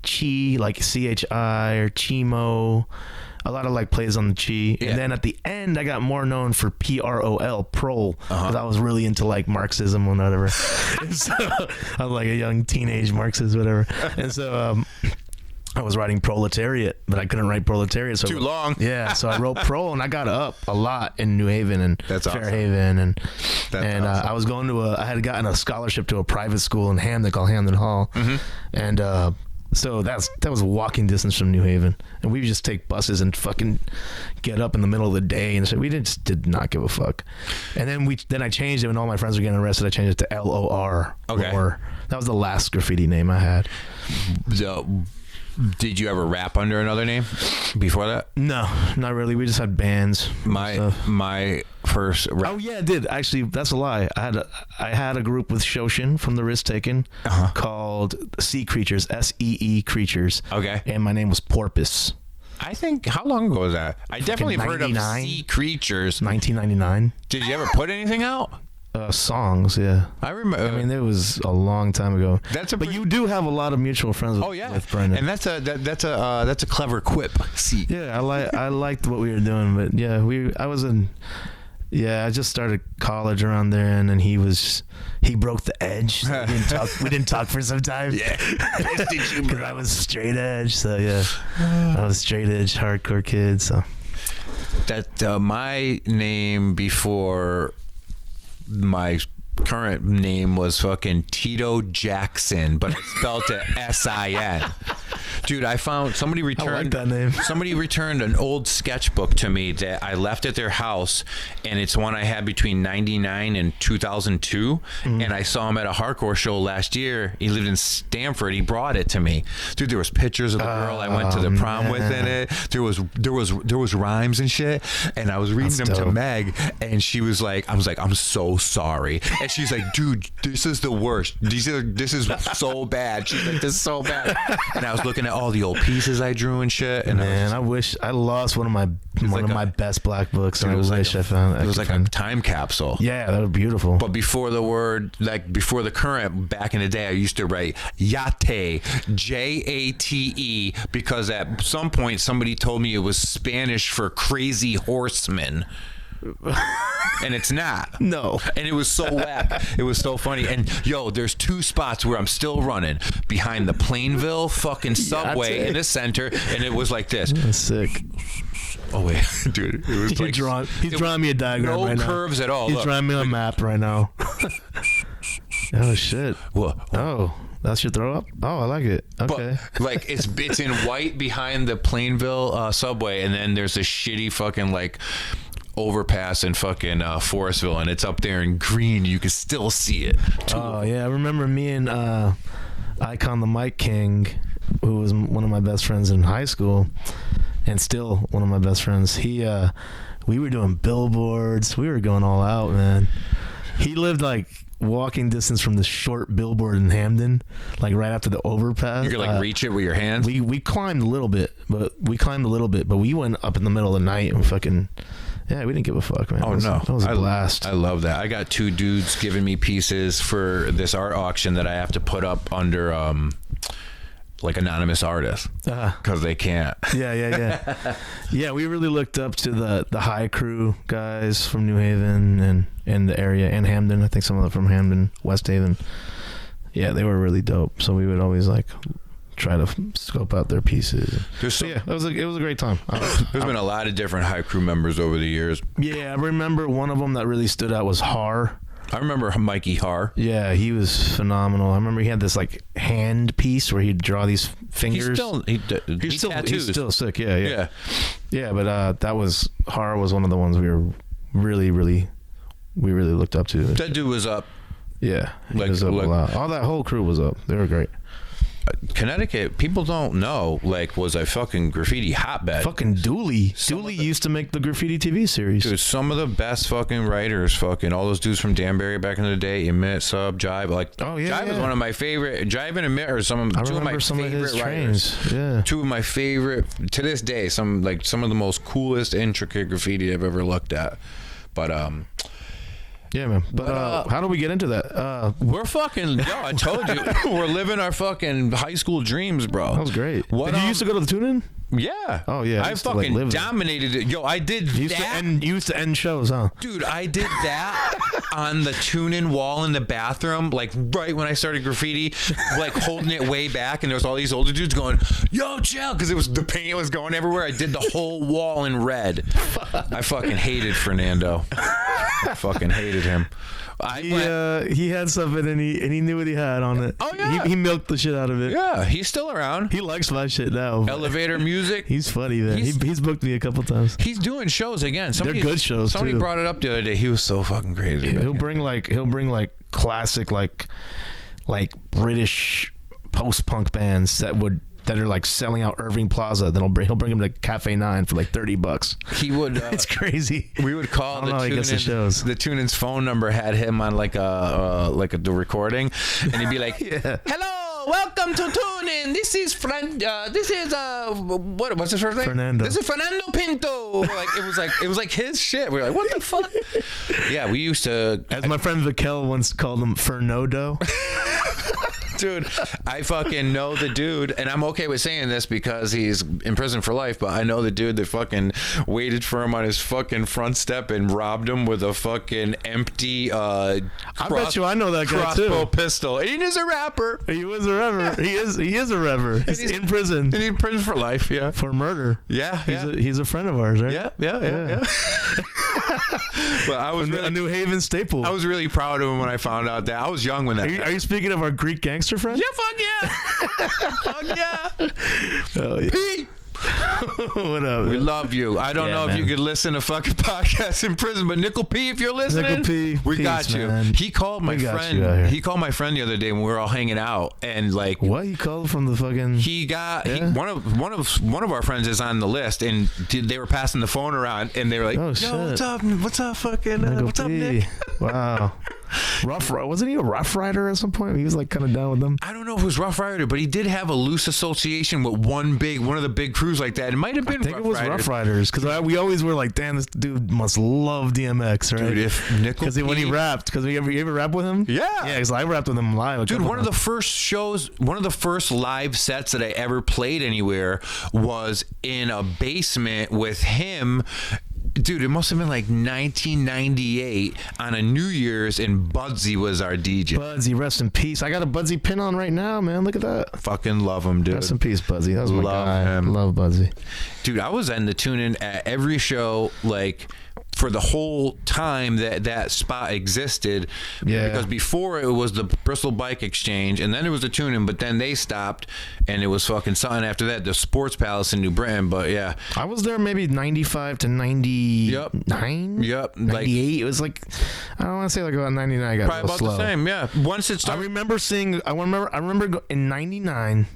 Chi, like CHI or Chimo. A lot of like plays on the chi. Yeah. And then at the end, I got more known for PROL, prol, because I was really into like Marxism and whatever. And so I was like a young teenage Marxist, whatever. And so I was writing proletariat, but I couldn't write proletariat. So Too long. Yeah, so I wrote pro, and I got up a lot in New Haven and That's awesome. Fairhaven, and That's awesome. I was going to I had gotten a scholarship to a private school in Hamden called Hamden Hall, and so that was walking distance from New Haven, and we would just take buses and fucking get up in the middle of the day, and so we just did not give a fuck. And then I changed it when all my friends were getting arrested. I changed it to LOR. Okay. Lor. That was the last graffiti name I had. So, did you ever rap under another name before that? No, not really. We just had bands. and stuff. My first rap. Oh yeah, I did actually. That's a lie. I had a group with Shoshin from the Risk Taken called Sea Creatures, SEE Creatures. Okay. And my name was Porpoise. I think, how long ago was that? I definitely have heard of 99. sea creatures. 1999. Did you ever put anything out? Songs, yeah. I remember. I mean, it was a long time ago. That's a but pretty- you do have a lot of mutual friends with, Oh yeah, with Brendan. and that's a clever quip. See, Yeah, I liked what we were doing, but yeah, I just started college around there, and then he broke the edge. So we didn't talk for some time. Yeah, because I was straight edge. So yeah, I was straight edge, hardcore kid. So that my name before my current name was fucking Tito Jackson, but I spelled it S-I-N. Dude, I found somebody returned that name. Somebody returned an old sketchbook to me that I left at their house, and it's one I had between 99 and 2002. And I saw him at a hardcore show last year. He lived in Stamford. He brought it to me. Dude, there was pictures of the girl I went to the prom with in it. There was rhymes and shit. And I was reading them to dope. Meg, and she was like, I'm so sorry. And she's like, dude, this is the worst. This is so bad. She's like, this is so bad. And I was looking at all the old pieces I drew and shit. And man, I wish I lost one of my my best black books, and I wish I found it was like a time capsule. Yeah, that was beautiful. But before the word, like before the current, back in the day, I used to write Yate, Jate, because at some point somebody told me it was Spanish for crazy horseman. And it's not. No. And it was so whack. It was so funny. And yo, there's two spots where I'm still running behind the Plainville fucking subway in the center, and it was like this. That's sick. Oh wait, dude, it was He's like drawing me a diagram no right now. curves at all. He's Look. drawing me a map right now. Oh shit. Whoa. Oh, that's your throw up? Oh, I like it. Okay. But like it's in white behind the Plainville subway, and then there's a shitty fucking like overpass in fucking Forestville, and it's up there in green. You can still see it. Oh yeah, I remember me and Icon the Mike King, who was one of my best friends in high school, and still one of my best friends. We were doing billboards. We were going all out, man. He lived like walking distance from the short billboard in Hamden, like right after the overpass. You could like reach it with your hands. We climbed a little bit, but we went up in the middle of the night and fucking. Yeah, we didn't give a fuck, man. Oh, That was a blast. I love that. I got 2 dudes giving me pieces for this art auction that I have to put up under like anonymous artists because they can't. Yeah. Yeah, we really looked up to the High Crew guys from New Haven and the area, and Hamden. I think some of them from Hamden, West Haven. Yeah, they were really dope. So we would always like try to scope out their pieces. Yeah, it was a great time. There's been a lot of different High Crew members over the years. Yeah, I remember one of them that really stood out was Har. I remember Mikey Har. Yeah, he was phenomenal. I remember he had this like hand piece where he'd draw these fingers. He's still sick. Yeah. But Har was one of the ones we were really looked up to. That dude was up. Yeah, he was up a lot. All that whole crew was up. They were great. Connecticut, people don't know, like, was a fucking graffiti hotbed. Fucking Dooley. Dooley used to make the graffiti TV series. Dude, some of the best fucking writers, fucking all those dudes from Danbury back in the day, Emit, Sub, Jive, like, Jive is one of my favorite. Jive and Emit are two of my favorite writers. Yeah. 2 of my favorite, to this day, some of the most coolest, intricate graffiti I've ever looked at. But, yeah, man. But how do we get into that? We're fucking, I told you, we're living our fucking high school dreams, bro. That was great. Did you used to go to the tune-in? Yeah. Oh, yeah. I fucking dominated it. Yo, I did that. You used to end shows, huh? Dude, I did that on the tune-in wall in the bathroom, like right when I started graffiti, like holding it way back, and there was all these older dudes going, yo, chill, because the paint was going everywhere. I did the whole wall in red. I fucking hated Fernando. I fucking hated him. He had something and he knew what he had on it. Oh yeah, he milked the shit out of it. Yeah, he's still around. He likes my shit now. Elevator music. He's funny, man. He's booked me a couple times. He's doing shows again. They're good shows. Somebody brought it up the other day. He was so fucking crazy. Yeah, he'll bring like classic like British post punk bands that are like selling out Irving Plaza. Then he'll bring him to Cafe 9 for like $30. He would. It's crazy. We would call the tune-in's phone number had him on like the recording, and he'd be like, "Hello, welcome to Tune-In. This is what's his first name? Fernando. This is Fernando Pinto." It was like his shit. We were like, "What the fuck?" Yeah, we used to. As my friend Vikel once called him, Fernodo. Dude, I fucking know the dude, and I'm okay with saying this because he's in prison for life, but I know the dude that fucking waited for him on his fucking front step and robbed him with a fucking empty I bet you I know that guy too. Crossbow pistol. And he's a rapper. He was a rapper. He is a rapper. He's in prison. And he's in prison for life, yeah. For murder. Yeah. He's a friend of ours, right? Yeah. But I was a New Haven staple. I was really proud of him when I found out that. I was young when that. Are you speaking of our Greek gangster friend? Yeah, fuck yeah. Oh, yeah. Pete. What up? We love you. I don't know if you could listen to fucking podcasts in prison, but Nickel P, if you're listening, Nickel P, we got you. Man. He called my friend. He called my friend the other day when we were all hanging out, and like, what? He called from the fucking. One of our friends is on the list, and they were passing the phone around, and they were like, "Yo, what's up, fucking, what's up, Nick?" Wow. Wasn't he a Rough Rider at some point? He was like kind of down with them. I don't know if it was Rough Rider, but he did have a loose association with one of the big crews like that. It might have been. I think it was Rough Riders because we always were like, damn, this dude must love DMX, right? Dude, if Nickel P, when he rapped, because you ever rap with him? Yeah, because I rapped with him live. Dude, one of the first live sets that I ever played anywhere was in a basement with him. Dude, it must have been like 1998 on a New Year's, and Budsy was our DJ. Budsy, rest in peace. I got a Budsy pin on right now, man. Look at that. Fucking love him, dude. Rest in peace, Budsy. That was my guy. Him. Love Budsy. Dude, I was in the tune-in at every show, like, for the whole time that spot existed. Yeah. Because before it was the Bristol Bike Exchange, and then it was the tune-in, but then they stopped, and it was fucking something after that, the Sports Palace in New Britain. But yeah, I was there maybe 95 to 99. Yep. 98. It was like, I don't want to say like about 99. I got probably about slow. the same. Yeah. Once it started, I remember in 99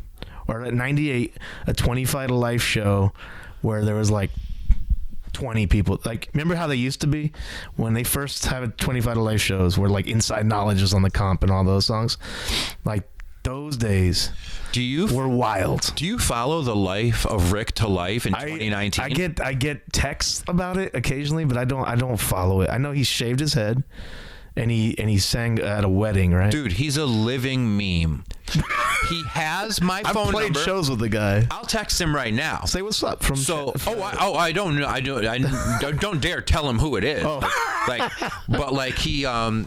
or at 98 a 25 to Life show where there was like 20 people. Like, remember how they used to be when they first had 25 to Life shows where like Inside Knowledge was on the comp and all those songs? Like those days. were wild. Do you follow the life of Rick to Life in 2019? I get texts about it occasionally, but I don't follow it. I know he shaved his head, and he sang at a wedding, right? Dude, he's a living meme. He has my phone I've played number. shows with the guy. I'll text him right now. Say what's up from. I don't dare tell him who it is. Oh. But he a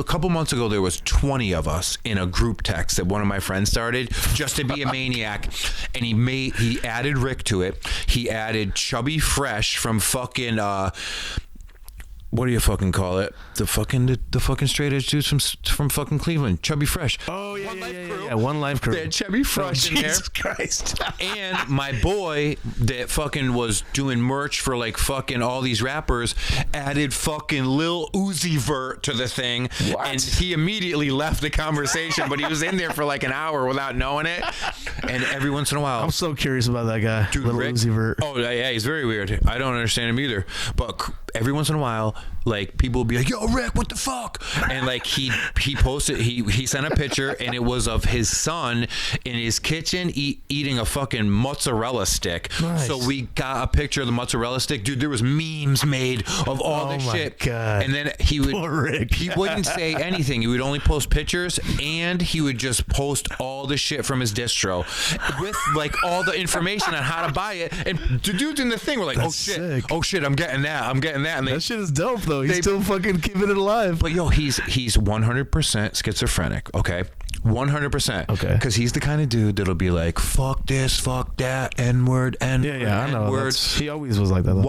couple months ago there was 20 of us in a group text that one of my friends started just to be a maniac, and he added Rick to it. He added Chubby Fresh from fucking what do you fucking call it? The fucking straight edge dudes from fucking Cleveland, Chubby Fresh. Oh yeah. One Life Crew. They had Chubby Fresh in there. Jesus Christ. And my boy that fucking was doing merch for like fucking all these rappers added fucking Lil Uzi Vert to the thing. What? And he immediately left the conversation, but he was in there for like an hour without knowing it. And every once in a while, I'm so curious about that guy, Dude, Lil Rick, Uzi Vert. Oh yeah, he's very weird. I don't understand him either. But every once in a while, like people will be like, "Yo, Rick, what the fuck?" And like he posted, he sent a picture, and it was of his son in his kitchen eating a fucking mozzarella stick. Nice. So we got a picture of the mozzarella stick, dude. There was memes made of all this my shit. God. And then he would, Poor Rick. he wouldn't say anything. He would only post pictures, and he would just post all the shit from his distro with like all the information on how to buy it. And the dudes in the thing were like, That's "Oh shit, sick. oh shit, I'm getting that, and they, That shit is dope though. He's still fucking keeping it alive. but yo, he's 100% schizophrenic. Okay, 100%. Okay. Because he's the kind of dude that'll be like, "Fuck this, fuck that, N-word, N-word, Yeah, I know. N-word." He always was like that though.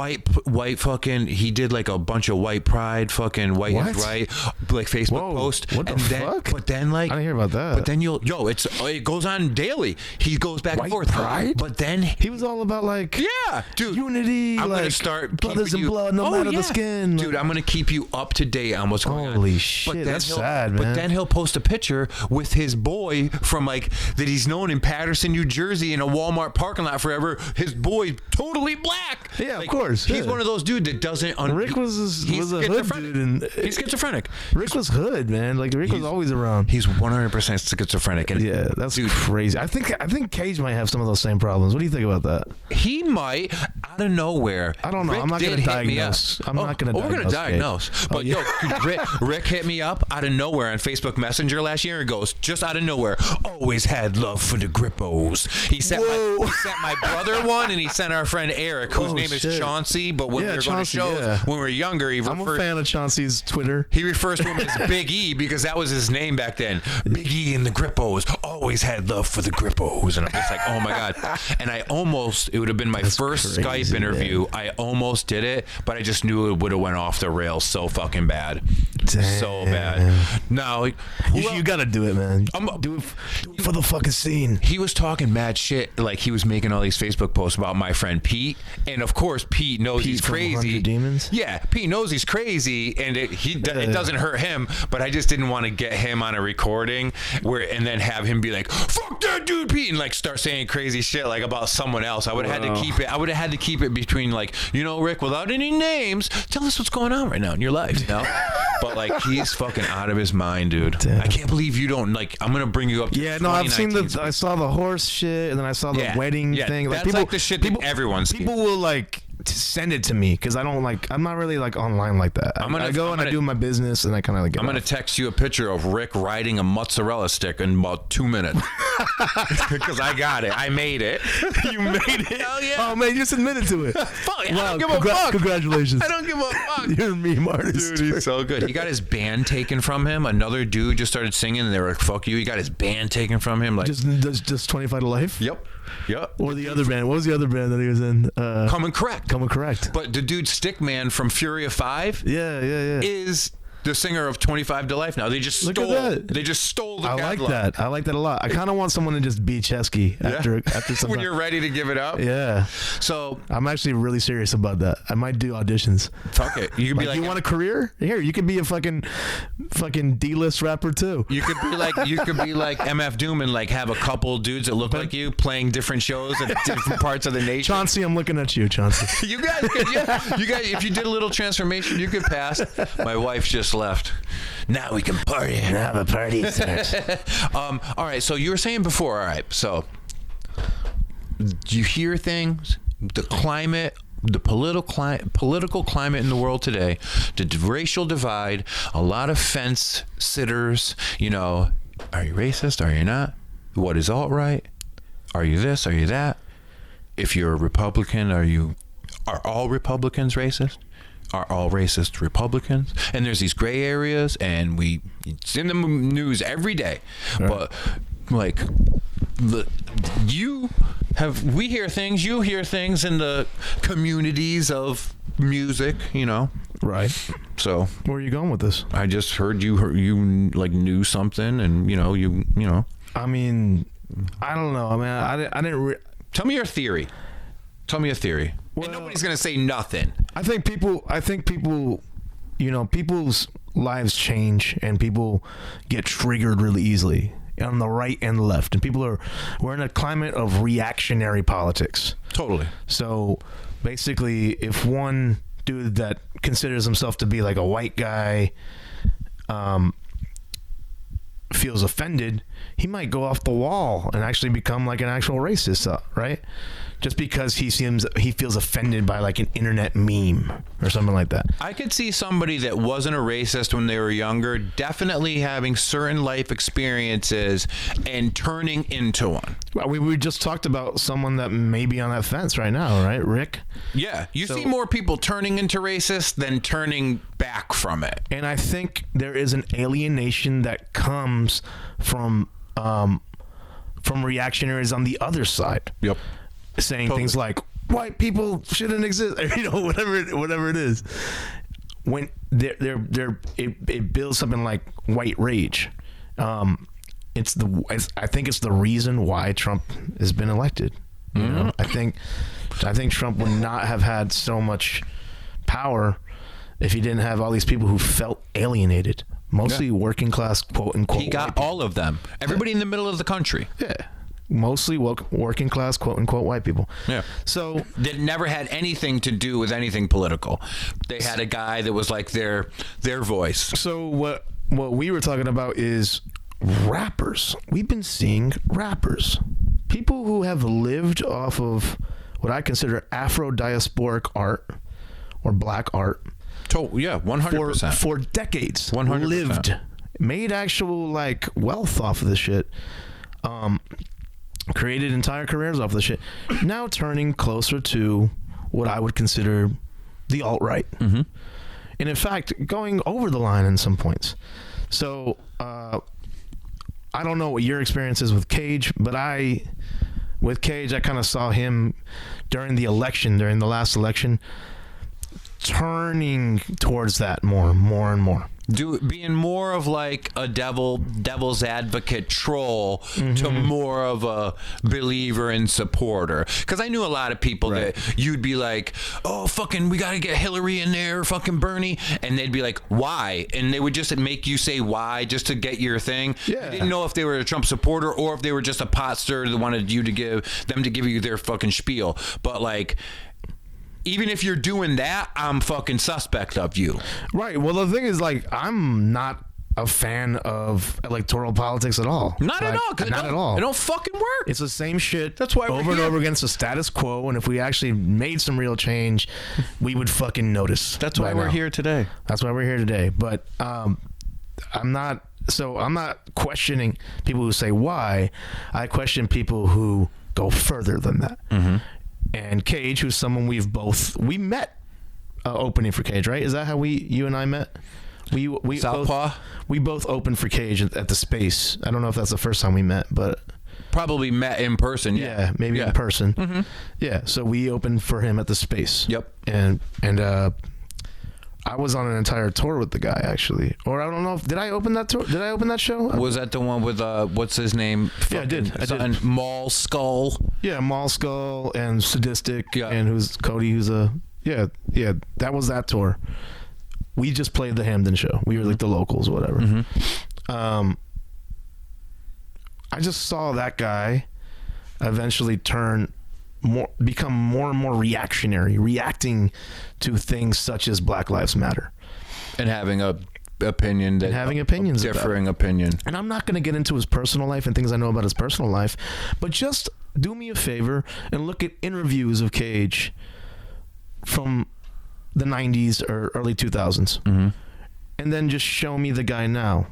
White fucking. He did like a bunch of white pride, fucking white What? is right, like Facebook Whoa, post. what the and then, fuck? But then like, I didn't hear about that. But then it goes on daily. He goes back White and forth. pride? But then He was all about like yeah, dude. unity, I'm like gonna start brothers keeping in you, blood, no matter the skin. dude. I'm gonna keep you up to date on what's going on. Holy shit, then that's he'll- sad, But man. then he'll post a picture with his boy from like that he's known in Patterson, New Jersey, in a Walmart parking lot forever. His boy, totally black. Yeah, of Like, course, He's yeah. one of those dude that doesn't. Rick was he's a hood schizophrenic. dude, and He's schizophrenic. Rick was hood, man. Like Rick was always around. He's 100% schizophrenic, and Yeah, that's dude, crazy. I think Cage might have some of those same problems. What do you think about that? he might out of nowhere. I don't know. Rick I'm not did gonna hit me up. diagnose. I'm not gonna We're gonna diagnose diagnose. Cage. But yo, Rick hit me up out of nowhere on Facebook Messenger last year. He goes, just out of nowhere, always had love for the Grippos. He sent my brother one, and he sent our friend Eric, whose Oh, name is shit. Chauncey. But when Yeah, we were Chauncey, going to shows, yeah. when we were younger, I'm a fan of Chauncey's Twitter. he refers to him as Big E because that was his name back then. Big E and the Grippos always had love for the Grippos. And I'm just like, oh my God. And it would have been my first crazy, Skype interview. man. I almost did it, but I just knew it would have went off the rails so fucking bad. So bad. No, You got to do it, man. Do it for the fucking scene. he was talking mad shit. Like he was making all these Facebook posts about my friend Pete. And of course, Pete knows he's from crazy. 100 Demons? Yeah, Pete knows he's crazy, and it doesn't hurt him. But I just didn't want to get him on a recording and then have him be like, "Fuck that dude, Pete," and like start saying crazy shit like about someone else. I would have had to keep it. I would have had to keep it between like, Rick, without any names. Tell us what's going on right now in your life, But like, he's fucking out of his mind, dude. Damn. I can't believe you don't like. I'm gonna bring you up. To Yeah, no, I've seen 2019. I saw the horse shit, and then I saw the wedding thing. That's like the shit that everyone's. People will like send it to me because I'm not really like online like that. I go and I do my business, and I kind of like. I'm gonna text you a picture of Rick riding a mozzarella stick in about 2 minutes because I got it. I made it. You made it. Hell yeah. Oh man, you just admitted to it. Fuck, I Wow, don't give a fuck. Congratulations. I don't give a fuck. You're a meme artist. Dude, he's so good. He got his band taken from him. Another dude just started singing, and they were like, "Fuck you." He got his band taken from him. Like, just 25 to life. yep. Or the other band. What was the other band that he was in? Coming correct. Coming Correct. But the dude Stickman from Fury of 5 Yeah. is the singer of 25 to Life now. They just Look at stole. that. They just stole the I like catalog. that. I like that a lot. I kind of want someone to just be Ceschi after some when time. you're ready to give it up. Yeah. So I'm actually really serious about that. I might do auditions. fuck it. You could be like you want a career? Here, you could be a fucking D-list rapper too. You could be like MF Doom and like have a couple dudes that look like you playing different shows at different parts of the nation. Chauncey, I'm looking at you, Chauncey. You guys could, if you did a little transformation, you could pass. My wife's just left. Now we can party. Now the party starts. All right, so you were saying before, all right, so you hear things, the climate, the political climate in the world today, the racial divide, a lot of fence sitters, you know, are you racist? Are you not? What is alt-right? Are you this? Are you that? If you're a Republican, are all Republicans racist? Are all racist Republicans? And there's these gray areas, and it's in the news every day. Right. But like, we hear things, you hear things in the communities of music, you know. Right. So where are you going with this? I just heard you like knew something, and you know. I mean, I don't know. I mean, I didn't. Tell me your theory. Tell me a theory. Well, and nobody's gonna say nothing. I think people, you know, people's lives change and people get triggered really easily on the right and the left, and we're in a climate of reactionary politics. Totally. So basically, if one dude that considers himself to be like a white guy feels offended, he might go off the wall and actually become like an actual racist, right? Just because he feels offended by like an internet meme or something like that. I could see somebody that wasn't a racist when they were younger definitely having certain life experiences and turning into one. Well, we just talked about someone that may be on that fence right now, right, Rick? Yeah, you see more people turning into racist than turning back from it. And I think there is an alienation that comes from reactionaries on the other side. Yep. Saying things like white people shouldn't exist, you know, whatever it is. When it builds something like white rage. I think it's the reason why Trump has been elected. You know, I think Trump would not have had so much power if he didn't have all these people who felt alienated, mostly working class, quote unquote. He got all of them. Everybody in the middle of the country. Yeah. Mostly working class, quote unquote, white people. Yeah. So that never had anything to do with anything political. They had a guy that was like their voice. So what we were talking about is rappers. We've been seeing rappers, people who have lived off of what I consider Afro-diasporic art or black art. Yeah, 100%. For decades. 100%. Lived, made actual like wealth off of this shit. Created entire careers off of this shit. Now turning closer to what I would consider the alt-right. Mm-hmm. And in fact, going over the line in some points. So, I don't know what your experience is with Cage, but with Cage, I kind of saw him during the last election, turning towards that more and more. Being more of like a devil's advocate troll to more of a believer and supporter. Because I knew a lot of people that you'd be like, oh, fucking, we got to get Hillary in there, fucking Bernie. And they'd be like, why? And they would just make you say why just to get your thing. Yeah. I didn't know if they were a Trump supporter or if they were just a pot stirrer that wanted you to give you their fucking spiel. But like, even if you're doing that, I'm fucking suspect of you. Right. Well, the thing is, like, I'm not a fan of electoral politics at all. Not at all. Not at all. It don't fucking work. It's the same shit. That's why over and over against the status quo. And if we actually made some real change, we would fucking notice. That's why we're here today. That's why we're here today. But I'm not questioning people who say why. I question people who go further than that. Mm-hmm. And Cage, who's someone we met opening for Cage, right? Is that how you and I met? We Southpaw? We both opened for Cage at the Space. I don't know if that's the first time we met, but probably met in person. Yeah, maybe in person. Mm-hmm. Yeah, so we opened for him at the Space. Yep. And I was on an entire tour with the guy, actually. Or I don't know did I open that tour? Did I open that show? Was that the one with what's his name? Yeah, I did. Mall Skull. Yeah, Mall Skull and Sadistic, and who's Cody, who's that was that tour. We just played the Hamden show. We were like the locals or whatever. Mm-hmm. I just saw that guy eventually become more and more reactionary, reacting to things such as Black Lives Matter. And having a opinion that having opinions about differing opinion. And I'm not going to get into his personal life and things I know about his personal life, but just do me a favor and look at interviews of Cage from the 90s or early 2000s. And then just show me the guy now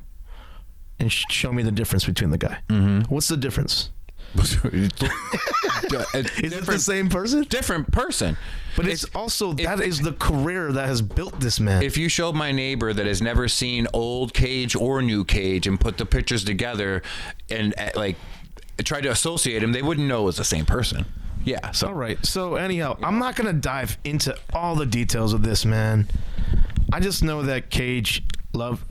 and show me the difference between the guy. What's the difference? Is it the same person? Different person. But it's also, that is the career that has built this man. If you showed my neighbor that has never seen old Cage or new Cage and put the pictures together and like tried to associate him, they wouldn't know it was the same person. Yeah. So all right. So anyhow, I'm not going to dive into all the details of this, man. I just know that Cage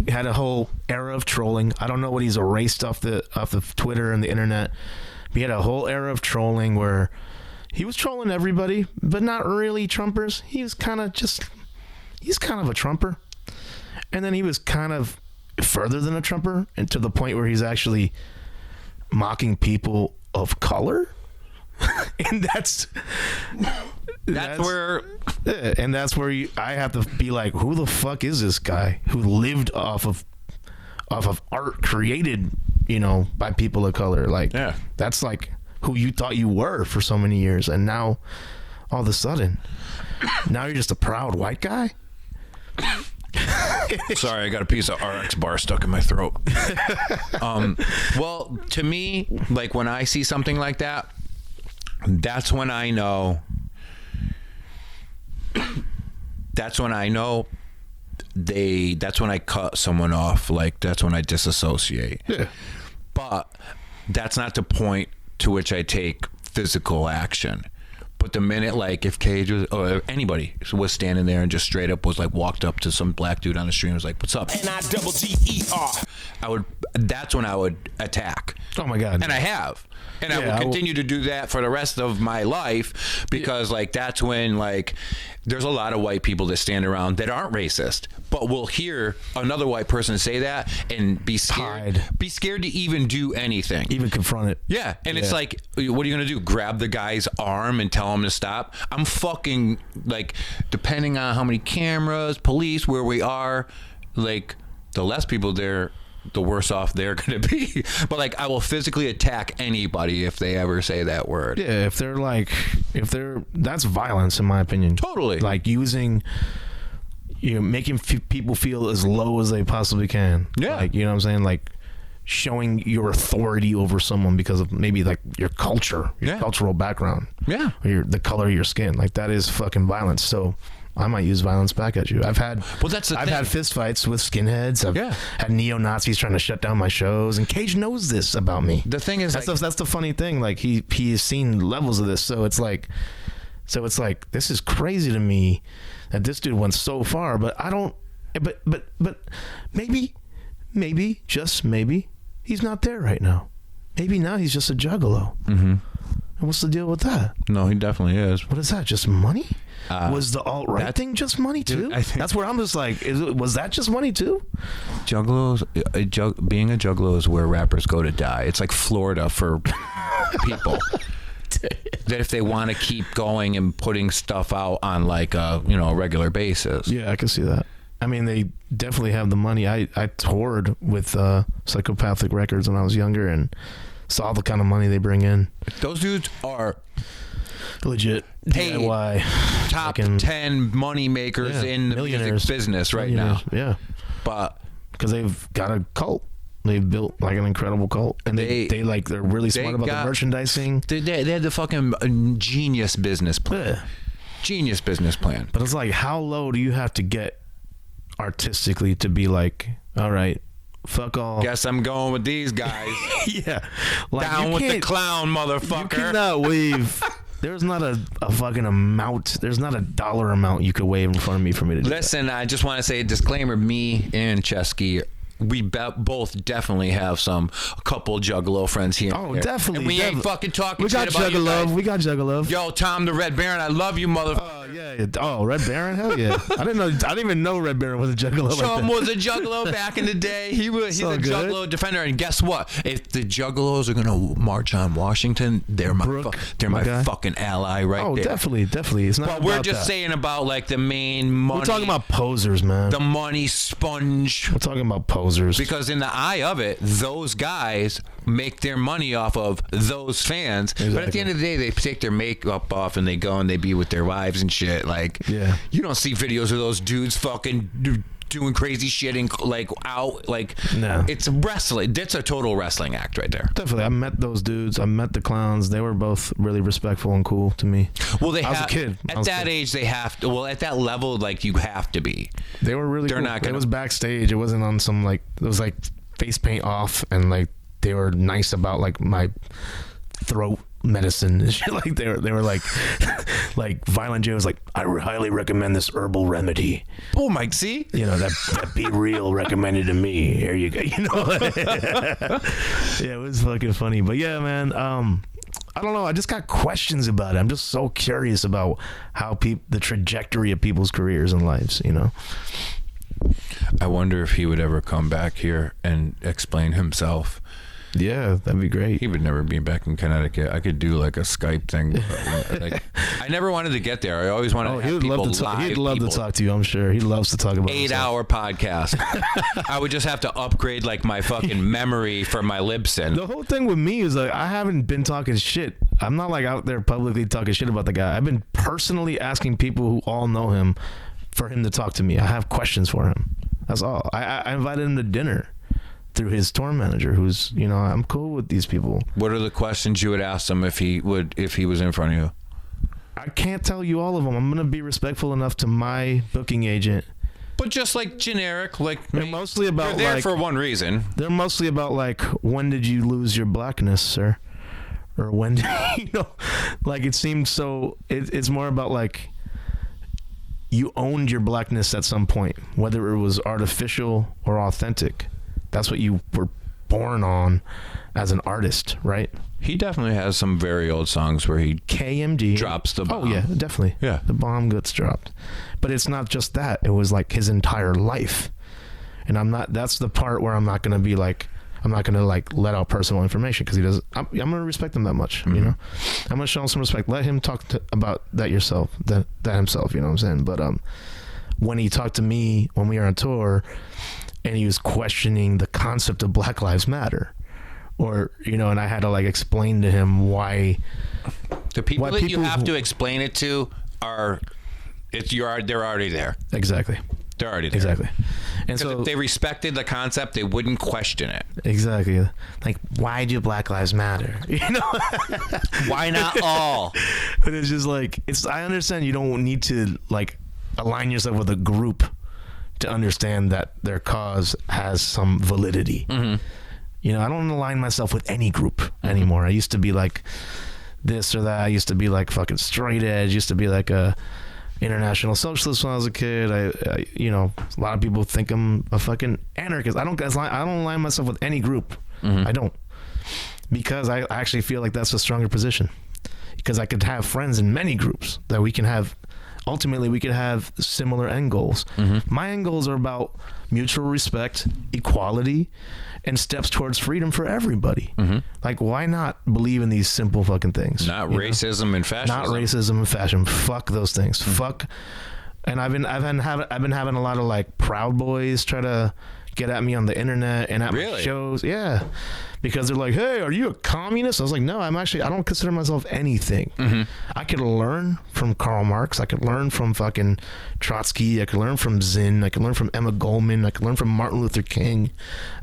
had a whole era of trolling. I don't know what he's erased off the Twitter and the internet. He had a whole era of trolling where he was trolling everybody, but not really Trumpers. He's kind of a Trumper. And then he was kind of further than a Trumper, and to the point where he's actually mocking people of color. And that's where I have to be like, who the fuck is this guy who lived off of art created, by people of color? Like, yeah, that's like who you thought you were for so many years, and now all of a sudden, now you're just a proud white guy. Sorry, I got a piece of RX bar stuck in my throat. Well, to me, like when I see something like that, that's when I know. That's when I know that's when I cut someone off. Like, that's when I disassociate. Yeah. But that's not the point to which I take physical action. But the minute, like, if Cage was, or anybody was standing there and just straight up was like, walked up to some black dude on the street and was like, "What's up?" That's when I would attack. Oh my God. And I have. And I will continue to do that for the rest of my life because, like, that's when, like, there's a lot of white people that stand around that aren't racist, but will hear another white person say that and be scared. Be scared to even do anything. Even confront it. Yeah. And it's like, what are you going to do? Grab the guy's arm and tell him to stop? I'm fucking, like, depending on how many cameras, police, where we are, like, the less people there, the worse off they're going to be. But, like, I will physically attack anybody if they ever say that word. Yeah, that's violence, in my opinion. Totally. Like, using, making people feel as low as they possibly can. Yeah. Like, you know what I'm saying? Like, showing your authority over someone because of maybe, like, your culture, your cultural background. Yeah. Or the color of your skin. Like, that is fucking violence. So I might use violence back at you. I've had fist fights with skinheads. I've had neo-Nazis trying to shut down my shows, and Cage knows this about me. The thing is, that's the funny thing. Like, he has seen levels of this, so it's like this is crazy to me that this dude went so far. But I don't. But maybe just maybe he's not there right now. Maybe now he's just a juggalo. Mm-hmm. And what's the deal with that? No, he definitely is. What is that? Just money? Was the alt-right thing just money too? I think that's where I'm just like, was that just money too? Juggalos, being a juggalo is where rappers go to die. It's like Florida for people. That if they want to keep going and putting stuff out on like a regular basis. Yeah, I can see that. I mean, they definitely have the money. I toured with Psychopathic Records when I was younger and saw the kind of money they bring in. Those dudes are legit paid DIY, top 10 money makers in the music business right now. Yeah, but because they've got a cult. They've built like an incredible cult, and they're really smart about the merchandising. They had the fucking genius business plan. Yeah. Genius business plan. But it's like, how low do you have to get artistically to be like, all right, fuck all. Guess I'm going with these guys. Yeah, like, down with the clown, motherfucker. You cannot wave. There's not a fucking amount. There's not a dollar amount you could wave in front of me for me to do Listen, I just want to say a disclaimer. Me and Ceschi we both definitely have a couple Juggalo friends here. Oh, and there. definitely. And we ain't fucking talking We got shit about you Juggalo. guys. We got Juggalo. Yo, Tom the Red Baron, I love you, motherfucker. Oh yeah. Oh, Red Baron. Hell yeah. I didn't even know Red Baron was a Juggalo. Tom was a Juggalo back in the day. He's So a good. Juggalo defender. And guess what? If the Juggalos are gonna march on Washington, they're my guy. fucking ally right Oh, there. definitey. It's not. But we're about just that. saying about like the main money. We're talking about posers, man. the money sponge. We're talking about posers. Because in the eye of it, those guys make their money off of those fans. But at the Exactly. end of the day, they take their makeup off and they go and they be with their wives and shit. Like, Yeah. you don't see videos of those dudes fucking doing crazy shit and like out. Like, No. it's wrestling. That's a total wrestling act right there. Definitely, I met those dudes. I met the clowns. They were both really respectful and cool to me. Well, they I was a have kid. I at was a that kid. age. They have to. Well, at that level, like you have to be. They were really. They're cool. not gonna- It was backstage. It wasn't on some like. It was like face paint off, and like they were nice about like my throat medicine and shit. Like they were like like Violent J was like, I highly recommend this herbal remedy. Oh, Mike, see? You know, that Be Real recommended to me. Here you go. You know. Yeah, it was fucking funny. But yeah, man. I don't know. I just got questions about it. I'm just so curious about how the trajectory of people's careers and lives. You know. I wonder if he would ever come back here and explain himself. Yeah, that'd be great. He would never be back in Connecticut. I could do like a Skype thing. Like, I never wanted to get there. I always wanted to He have would people love to talk. live. He'd love people. to talk to you. I'm sure he loves to talk about 8-hour podcast. I would just have to upgrade like my fucking memory for my Libsyn. The whole thing with me is like I haven't been talking shit. I'm not like out there publicly talking shit about the guy. I've been personally asking people who all know him for him to talk to me. I have questions for him. That's all. I invited him to dinner through his tour manager, who's, you know, I'm cool with these people. What are the questions you would ask him if he was in front of you? I can't tell you all of them. I'm gonna be respectful enough to my booking agent. But just like generic, like They're mostly about you're there like for one reason. they're mostly about like, when did you lose your blackness, sir? Or when did you know, like it seemed so. It's more about like you owned your blackness at some point, whether it was artificial or authentic. That's what you were born on as an artist, right? He definitely has some very old songs where he KMD drops the bomb. Oh yeah, definitely. Yeah. The bomb gets dropped. But it's not just that. It was like his entire life. And that's the part where I'm not going to like let out personal information because he doesn't. I'm going to respect him that much, you know. I'm going to show him some respect. Let him talk about that himself, you know what I'm saying? But when he talked to me when we were on tour and he was questioning the concept of Black Lives Matter, or, you know, and I had to like explain to him why the people why that you people have who- to explain it to they're already there. exactly. They're already there. Exactly. And Because so if they respected the concept, they wouldn't question it. exactly, like, why do Black Lives Matter? You know, Why not all? but it's just like I understand you don't need to like align yourself with a group to understand that their cause has some validity. You know, I don't align myself with any group anymore. I used to be like this or that. I used to be like fucking straight edge. Used to be like a international socialist when I was a kid. I you know, a lot of people think I'm a fucking anarchist. I don't align myself with any group. I don't, because I actually feel like that's a stronger position, because I could have friends in many groups that we can have. Ultimately, we could have similar end goals. My end goals are about mutual respect, equality, and steps towards freedom for everybody. Like, why not believe in these simple fucking things? Not you know? racism and fascism. Not racism and fashion. Fuck those things. Fuck. And I've been having a lot of like Proud Boys try to get at me on the internet and at my Really? shows. Yeah, because they're like, "Hey, are you a communist?" I was like, "No, I don't consider myself anything. I could learn from Karl Marx. I could learn from fucking Trotsky. I could learn from Zinn. I could learn from Emma Goldman. I could learn from Martin Luther King.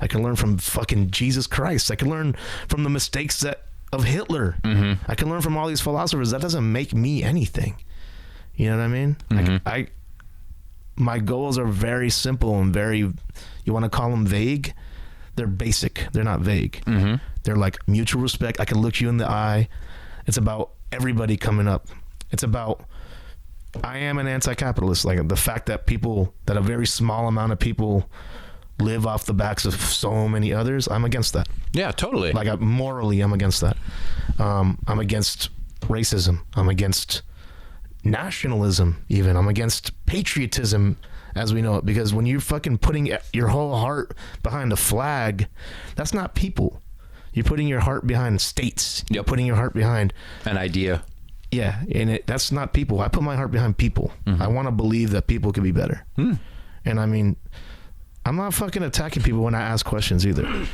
I could learn from fucking Jesus Christ. I could learn from the mistakes of Hitler. I can learn from all these philosophers. That doesn't make me anything. You know what I mean? Like, my goals are very simple and very, you want to call them vague? They're basic. They're not vague. They're like mutual respect. I can look you in the eye. It's about everybody coming up. It's about, I am an anti-capitalist. Like, the fact that a very small amount of people live off the backs of so many others, I'm against that. Yeah, totally. Like, morally, I'm against that. I'm against racism. I'm against nationalism, even. I'm against patriotism as we know it, because when you're fucking putting your whole heart behind a flag, that's not people. You're putting your heart behind states. You're putting your heart behind an idea. Yeah, and that's not people. I put my heart behind people. I want to believe that people could be better. And I mean, I'm not fucking attacking people when I ask questions either.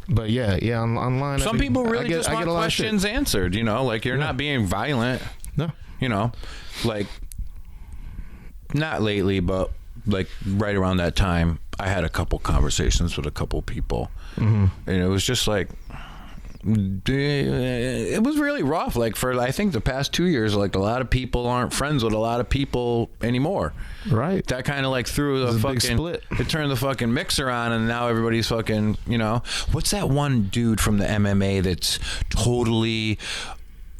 But yeah, online. Some people really just want questions answered, you know, like you're not being violent. No. You know, like, not lately, but like right around that time, I had a couple conversations with a couple people. And it was just like, it was really rough. Like, for I think the past 2 years, like, a lot of people aren't friends with a lot of people anymore. Right. That kind of like threw the fucking split. It turned the fucking mixer on, and now everybody's fucking, you know. What's that one dude from the MMA that's totally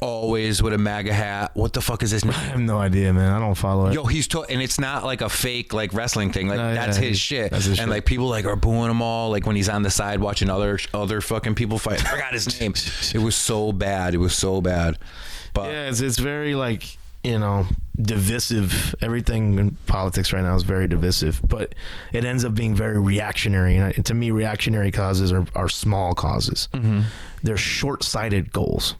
always with a MAGA hat? What the fuck is his name? I have no idea, man. I don't follow it. Yo, and it's not like a fake like wrestling thing. Like, that's his shit. That's his and shit. like people like are booing him all, like when he's on the side watching other fucking people fight. I forgot his name. It was so bad. It was so bad. But yeah, it's very like, you know, divisive. Everything in politics right now is very divisive, but it ends up being very reactionary. And to me, reactionary causes are small causes. They're short-sighted goals.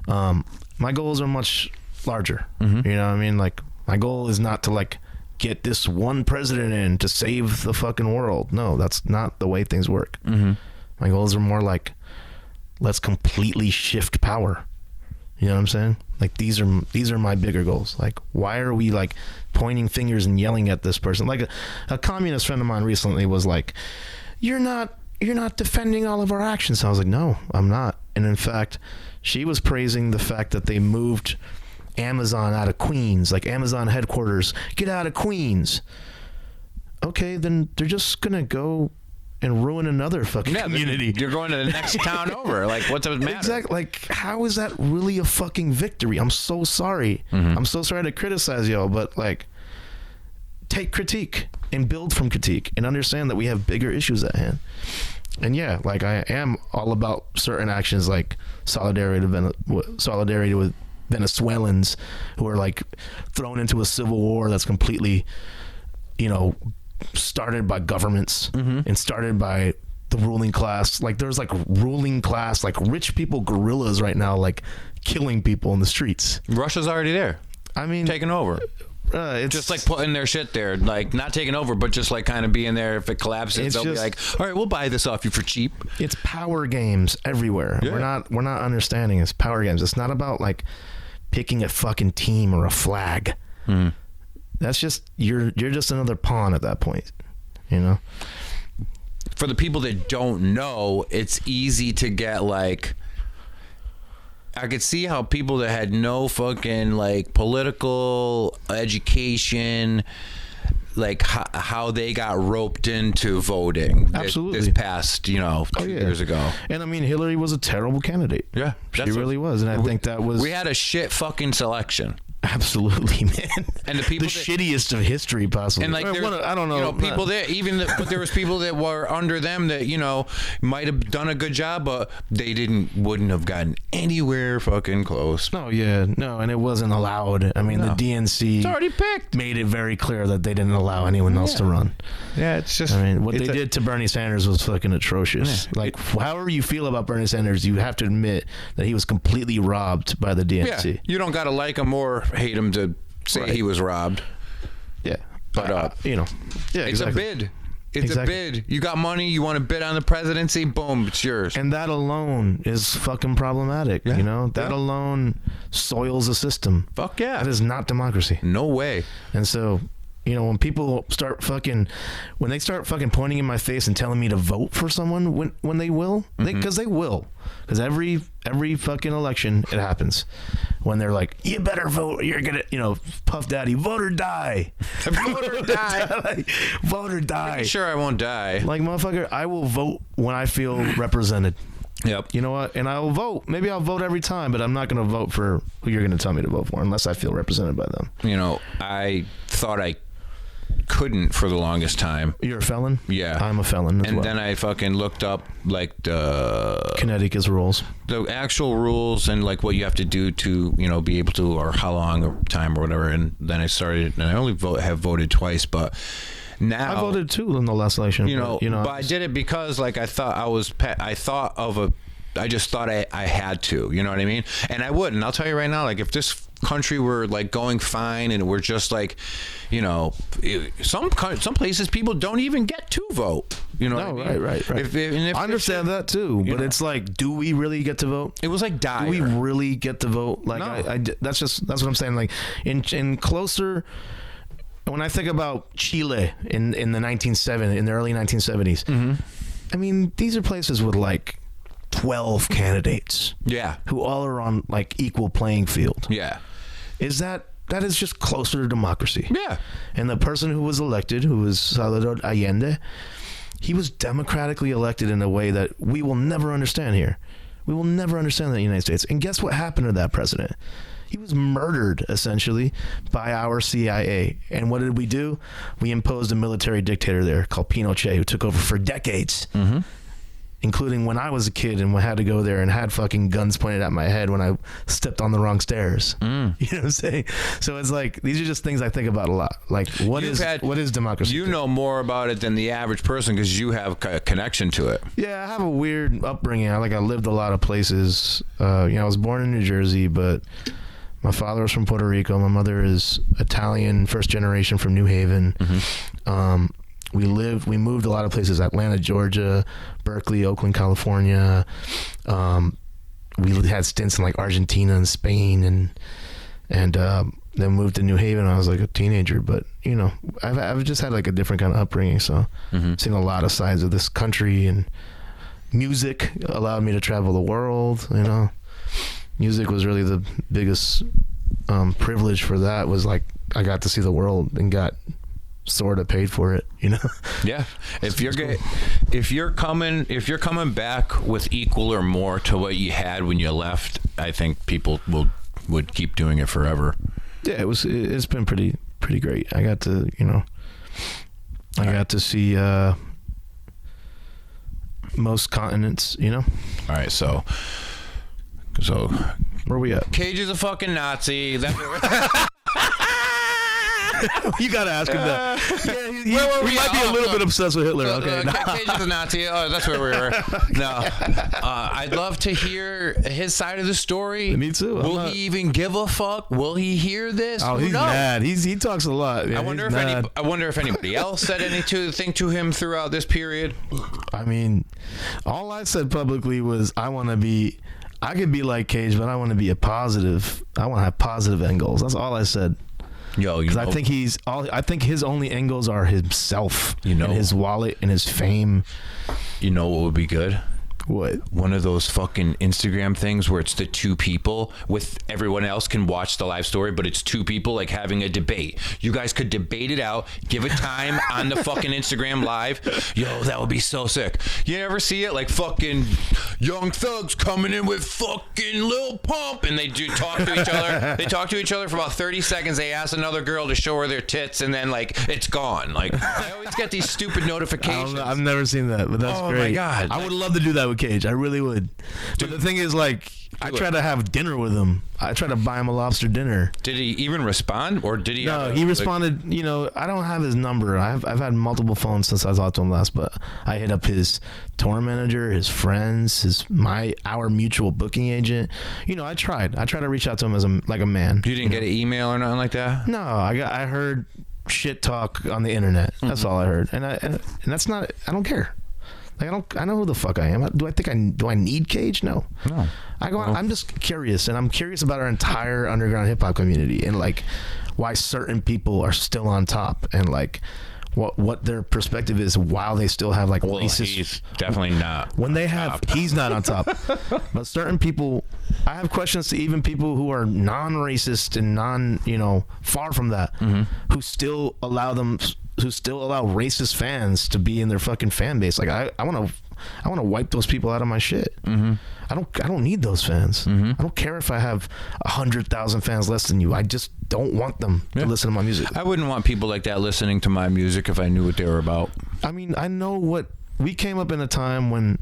My goals are much larger. You know what I mean? Like, my goal is not to like get this one president in to save the fucking world. No, that's not the way things work. My goals are more like, let's completely shift power. You know what I'm saying? Like, these are my bigger goals. Like, why are we like pointing fingers and yelling at this person? Like a communist friend of mine recently was like, you're not defending all of our actions. I was like, no, I'm not. And in fact, she was praising the fact that they moved Amazon out of Queens, like Amazon headquarters, get out of Queens. Okay, then they're just gonna go and ruin another fucking community. You're going to the next town over. Like, what's the matter? Exactly. Like, how is that really a fucking victory? I'm so sorry. I'm so sorry to criticize y'all, but like, take critique and build from critique and understand that we have bigger issues at hand. And yeah, like, I am all about certain actions, like solidarity with Venezuelans who are like thrown into a civil war that's completely, you know, started by governments and started by the ruling class. Like, there's like ruling class, like rich people guerrillas right now, like killing people in the streets. Russia's already there. I mean, taking over. It's just like putting their shit there, like not taking over, but just like kind of being there. If it collapses, they'll be like, all right, we'll buy this off you for cheap. It's power games everywhere. Yeah. We're not understanding it's power games. It's not about like picking a fucking team or a flag. That's just, you're just another pawn at that point, you know? For the people that don't know, it's easy to get like, I could see how people that had no fucking like political education, like how they got roped into voting. Absolutely. This past, you know, 2 years ago. And I mean, Hillary was a terrible candidate. Yeah. She really was. And I think that was... We had a shit fucking selection. Absolutely, man. And the people shittiest of history, possibly. And like, I don't know. You know, people that but there was people that were under them that, you know, might have done a good job, but they wouldn't have gotten anywhere fucking close. No, and it wasn't allowed. I mean, the DNC, it's already picked, made it very clear that they didn't allow anyone else to run. Yeah, it's just. I mean, what they did to Bernie Sanders was fucking atrocious. Yeah. Like, however you feel about Bernie Sanders, you have to admit that he was completely robbed by the DNC. Yeah, you don't gotta like him or hate him to say he was robbed. Yeah, but you know, yeah, it's a bid. It's a bid. You got money. You want to bid on the presidency? Boom, it's yours. And that alone is fucking problematic. You know, that alone soils a system. Fuck yeah, that is not democracy. No way. And so, you know, when people start fucking pointing in my face and telling me to vote for someone when they will, because they will, because every fucking election it happens when they're like, you better vote, you're gonna, you know, Puff Daddy, vote or die, vote or die, like, vote or die. Pretty sure I won't die. Like, motherfucker, I will vote when I feel represented. Yep. You know what? And I will vote. Maybe I'll vote every time, but I'm not going to vote for who you're going to tell me to vote for unless I feel represented by them. You know, I thought I couldn't for the longest time. You're a felon? Yeah. I'm a felon as And well. then I fucking looked up like the Connecticut's rules. the actual rules and like what you have to do to, you know, be able to, or how long or time or whatever. And then I started, and I only have voted twice, but now I voted too in the last election. but I did it because like I thought I just thought I had to, you know what I mean? And I would, and I'll tell you right now, like if this country were like going fine and we're just like, you know, some places people don't even get to vote. You know what I mean? Right. If I understand that too, but it's like, do we really get to vote? It was like dire. Do we really get to vote? Like, No. that's what I'm saying. Like in closer. When I think about Chile in the early 1970s, Mm-hmm. I mean, these are places with like 12 candidates. Yeah. Who all are on like equal playing field. Yeah. That is just closer to democracy. Yeah. And the person who was elected, who was Salvador Allende, he was democratically elected in a way that we will never understand here. We will never understand that in the United States. And guess what happened to that president? He was murdered, essentially, by our CIA. And what did we do? We imposed a military dictator there called Pinochet, who took over for decades. Mm-hmm. Including when I was a kid and had to go there and had fucking guns pointed at my head when I stepped on the wrong stairs. You know what I'm saying? So it's like, these are just things I think about a lot. Like, what is democracy? You know more about it than the average person because you have a connection to it. Yeah, I have a weird upbringing. I lived a lot of places. I was born in New Jersey, but my father was from Puerto Rico. My mother is Italian, first generation from New Haven. Mm-hmm. We moved a lot of places: Atlanta, Georgia, Berkeley, Oakland, California. We had stints in like Argentina and Spain, and then moved to New Haven when I was like a teenager. But you know, I've just had like a different kind of upbringing, so seen a lot of sides of this country. And music allowed me to travel the world. You know, music was really the biggest privilege for that. Was like I got to see the world and got sort of paid for it, you know. Yeah. If you're coming back with equal or more to what you had when you left, I think people would keep doing it forever. Yeah, it's been pretty great. I got to, got to see most continents, you know. All right, so where we at? Cage is a fucking Nazi. You gotta ask him that. He Where were we might at? be a little bit obsessed with Hitler. Okay, Cage is a Nazi. Oh, that's where we were. No, I'd love to hear his side of the story. Me too. Will he even give a fuck? Will he hear this? Oh, he's mad. He talks a lot. Yeah, I wonder if anybody else said anything to him throughout this period. I mean, all I said publicly was I could be like Cage, but I want to be a positive. I want to have positive end goals. That's all I said. Yo, because I think his only end goals are himself, and his wallet and his fame. You know what would be good? What? One of those fucking Instagram things where it's the two people with everyone else can watch the live story, but it's two people like having a debate. You guys could debate it out, give it time on the fucking Instagram live. Yo, that would be so sick. You ever see it? Like fucking Young Thugs coming in with fucking Lil Pump, and they do talk to each other. They talk to each other for about 30 seconds. They ask another girl to show her their tits, and then like it's gone. Like I always get these stupid notifications. I've never seen that, but that's great. Oh my god, I would love to do that with Cage. I really would. But the thing is, like, I try to have dinner with him. I try to buy him a lobster dinner. Did he even respond, or did he? No, he responded. I don't have his number. I've had multiple phones since I talked to him last, but I hit up his tour manager, his friends, our mutual booking agent. I tried to reach out to him as a man. You didn't get an email or nothing like that? No, I heard shit talk on the internet. That's all I heard, and that's not. I don't care. Like I know who the fuck I am. Do I need Cage? No. I'm just curious, and I'm curious about our entire underground hip hop community and like why certain people are still on top and like what their perspective is while they still have like racist. He's definitely not. When they have, he's not on top. But certain people, I have questions to even people who are non-racist and far from that, who still allow racist fans to be in their fucking fan base. Like I want to wipe those people out of my shit. I don't need those fans. I don't care if I have 100,000 fans less than you. I just don't want them to listen to my music. I wouldn't want people like that listening to my music if I knew what they were about. I mean, I know what we came up in a time when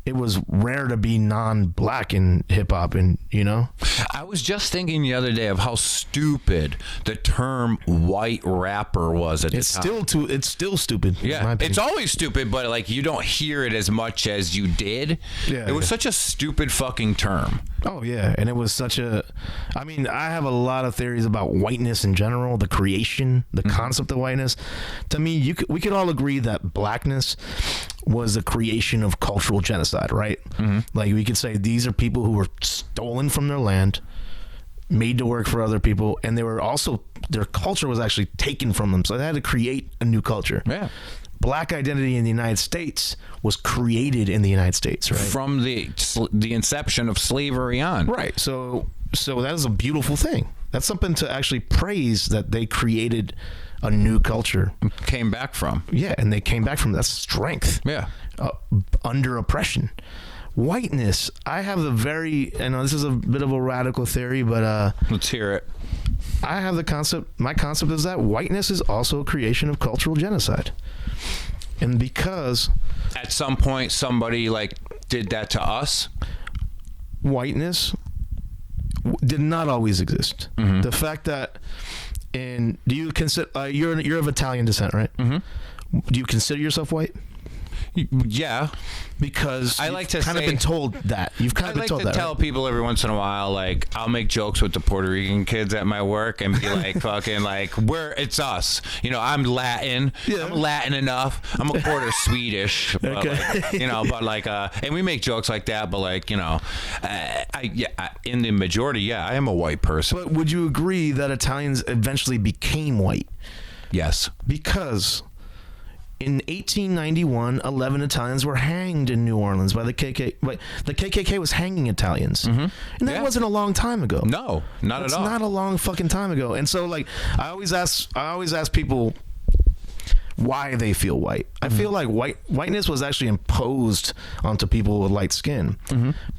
it was rare to be non-black in hip-hop, and I was just thinking the other day of how stupid the term white rapper was at the time. It's still stupid. Yeah, it's always stupid, but like you don't hear it as much as you did. Yeah, it was such a stupid fucking term. Oh yeah, and it was such a. I mean, I have a lot of theories about whiteness in general, the creation, the concept of whiteness. To me, we could all agree that blackness was the creation of cultural genocide, right? Like we could say these are people who were stolen from their land, made to work for other people, and they were also their culture was actually taken from them, so they had to create a new culture. Yeah. Black identity in the United States was created in the United States, right? From the inception of slavery on. Right. So that is a beautiful thing. That's something to actually praise, that they created a new culture. Came back from. Yeah, and they came back from. That's strength. Yeah. Under oppression. Whiteness. I have I know this is a bit of a radical theory, but let's hear it. I have the concept. My concept is that whiteness is also a creation of cultural genocide. And because at some point somebody like did that to us, whiteness did not always exist. The fact that do you consider you're of Italian descent, right? Do you consider yourself white? Yeah, because I like to kind of been told that. You've kind of been told that. I like to tell people every once in a while, like I'll make jokes with the Puerto Rican kids at my work and be like, fucking like, it's us. I'm Latin. Yeah. I'm Latin enough. I'm a quarter Swedish. But Okay. and we make jokes like that. But like, in the majority, I am a white person. But would you agree that Italians eventually became white? Yes. Because in 1891, 11 Italians were hanged in New Orleans by the KKK. But the KKK was hanging Italians, and that wasn't a long time ago. No, not at all. It's not a long fucking time ago. And so, like, I always ask people why they feel white. I feel like whiteness was actually imposed onto people with light skin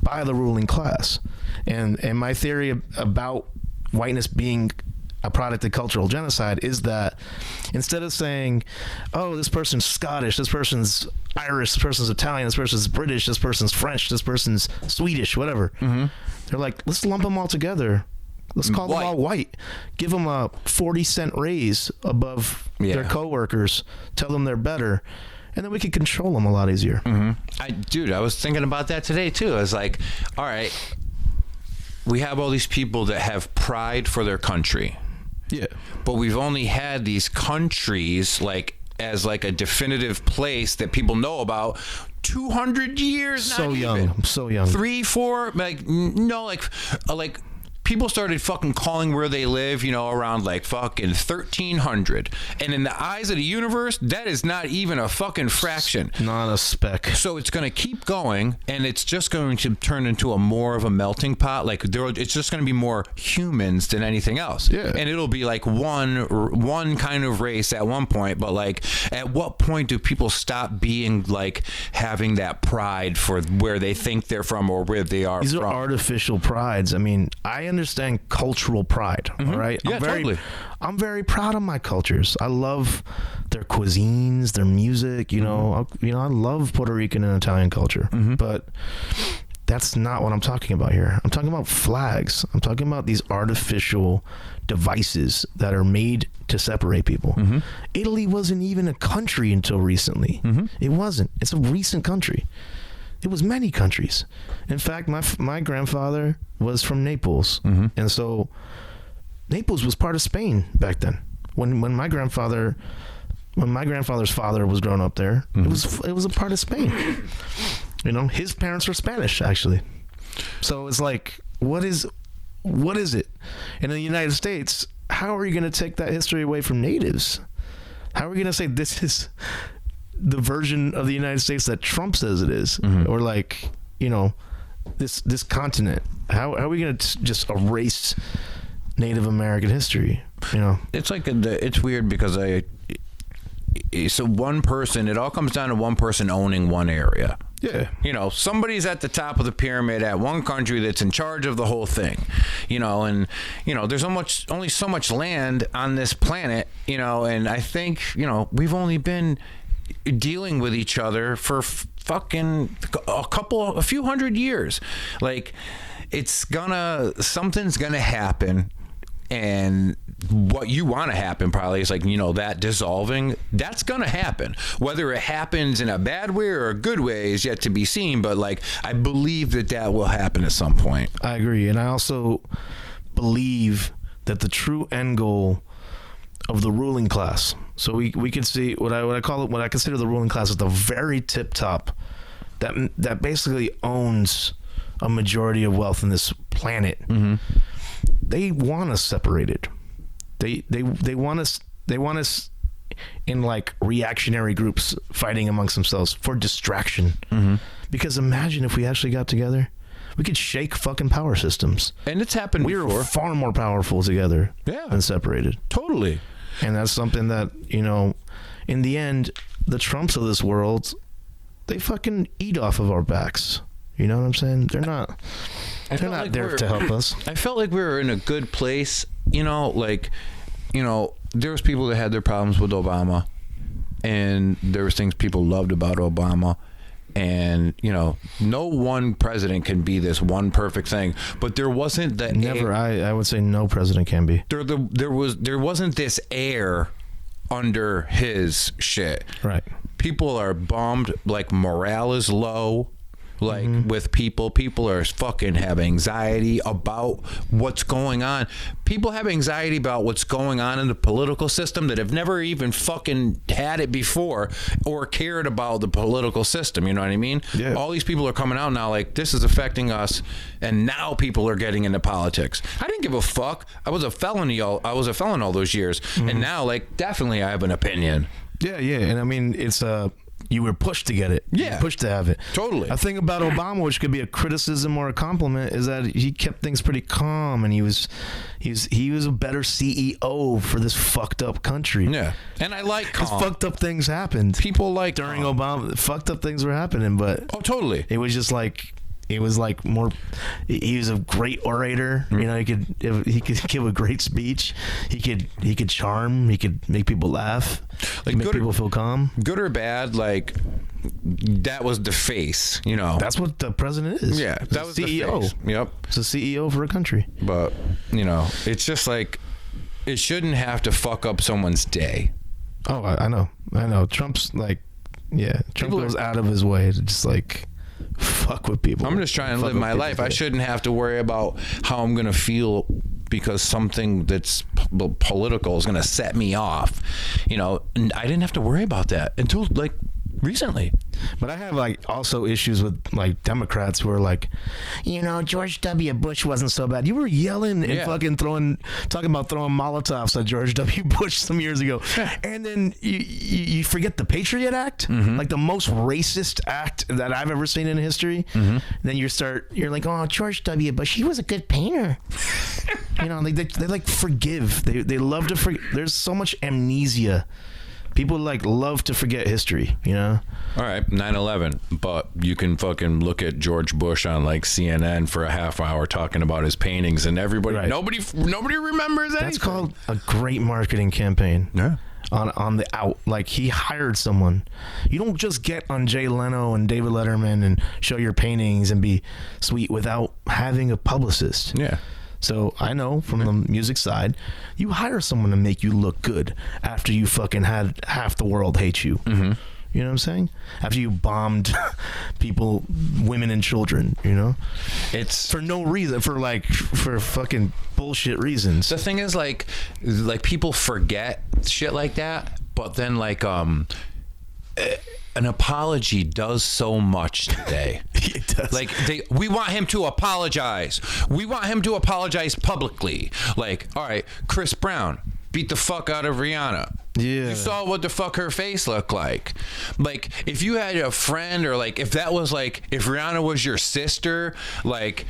by the ruling class, and my theory about whiteness being a product of cultural genocide is that instead of saying, oh, this person's Scottish, this person's Irish, this person's Italian, this person's British, this person's French, this person's Swedish, whatever, they're like, let's lump them all together. Let's call them all white. Give them a 40-cent raise above their coworkers. Tell them they're better. And then we could control them a lot easier. I was thinking about that today too. I was like, all right, we have all these people that have pride for their country. Yeah. But we've only had these countries like as like a definitive place that people know about 200 years. So young. 3, 4, like no, like people started fucking calling where they live, around like fucking 1300. And in the eyes of the universe, that is not even a fucking fraction. Not a speck. So it's going to keep going, and it's just going to turn into a more of a melting pot. Like it's just going to be more humans than anything else. Yeah. And it'll be like one kind of race at one point. But like, at what point do people stop being like having that pride for where they think they're from or where they are These from? are artificial prides. I mean, I understand cultural pride, all right? Yeah, totally. I'm very proud of my cultures. I love their cuisines, their music, I love Puerto Rican and Italian culture. But that's not what I'm talking about here. I'm talking about flags. I'm talking about these artificial devices that are made to separate people. Italy wasn't even a country until recently. It wasn't. It's a recent country. It was many countries. In fact, my grandfather was from Naples, and so Naples was part of Spain back then. When my grandfather's father was growing up there, it was a part of Spain. His parents were Spanish actually. So it's like, what is it? And in the United States, how are you going to take that history away from natives? How are we going to say this is the version of the United States that Trump says it is, or like, this continent? How are we going to just erase Native American history? It's like it's weird because so one person, it all comes down to one person owning one area. Yeah. You know, somebody's at the top of the pyramid at one country that's in charge of the whole thing, you know, and, you know, there's only so much land on this planet, you know, and I think, you know, we've only been dealing with each other for fucking a few hundred years. Like, something's gonna happen. And what you want to happen probably is like, you know, that dissolving, that's going to happen. Whether it happens in a bad way or a good way is yet to be seen. But like, I believe that will happen at some point. I agree. And I also believe that the true end goal of the ruling class. So we can see what I consider the ruling class at the very tip top that basically owns a majority of wealth in this planet. Mm-hmm. They want us separated. They want us in like reactionary groups fighting amongst themselves for distraction. Mm-hmm. Because imagine if we actually got together, we could shake fucking power systems. And it's happened before. We're far more powerful together than separated. Totally. And that's something that, you know, in the end, the Trumps of this world, they fucking eat off of our backs. You know what I'm saying? They're not there to help us. I felt like we were in a good place, you know, like, you know, there was people that had their problems with Obama, and there was things people loved about Obama, and, you know, no one president can be this one perfect thing, but there wasn't the never. I would say no president can be. There wasn't this air under his shit. Right. People are bummed, like morale is low. Like with people are fucking have anxiety about what's going on. People have anxiety about what's going on in the political system that have never even fucking had it before or cared about the political system. You know what I mean? Yeah. All these people are coming out now like, this is affecting us, and now people are getting into politics. I didn't give a fuck. I was a felon all those years, and now like definitely I have an opinion. Yeah, and I mean it's you were pushed to get it. Yeah. You were pushed to have it. Totally. A thing about Obama, which could be a criticism or a compliment, is that he kept things pretty calm, and he was a better CEO for this fucked up country. Yeah. And I like calm. Because fucked up things happened. People like during calm. Obama, fucked up things were happening, but oh, totally. It was just like. It was like more. He was a great orator. You know, he could give a great speech. He could charm. He could make people laugh. Like make people feel calm. Good or bad, like that was the face. You know, that's what the president is. Yeah, that was CEO. The face. Yep, it's a CEO for a country. But you know, it's just like it shouldn't have to fuck up someone's day. Oh, I know. Trump's like, yeah. Trump goes out of his way to just like. Fuck with people. I'm just trying to live my life. I shouldn't have to worry about how I'm going to feel because something that's political is going to set me off. You know, and I didn't have to worry about that until like recently. But I have like also issues with like Democrats who are like, you know, George W. Bush wasn't so bad. You were yelling and fucking talking about throwing Molotovs at George W. Bush some years ago. Yeah. And then you forget the Patriot Act, like the most racist act that I've ever seen in history. Then you're like, oh, George W. Bush, he was a good painter. You know, like they like forgive. They love to forgive. There's so much amnesia. People like love to forget history, you know? All right, 9/11, but you can fucking look at George Bush on like CNN for a half hour talking about his paintings, and everybody, nobody remembers anything. That's called a great marketing campaign. Yeah. On the out, like he hired someone. You don't just get on Jay Leno and David Letterman and show your paintings and be sweet without having a publicist. Yeah. So I know from the music side, you hire someone to make you look good after you fucking had half the world hate you. You know what I'm saying? After you bombed people, women and children, you know? It's for no reason, for fucking bullshit reasons. The thing is like people forget shit like that, but then like an apology does so much today. It does. Like we want him to apologize. We want him to apologize publicly. Like, all right, Chris Brown beat the fuck out of Rihanna. Yeah. You saw what the fuck her face looked like. Like, if you had a friend, or like if that was like if Rihanna was your sister, like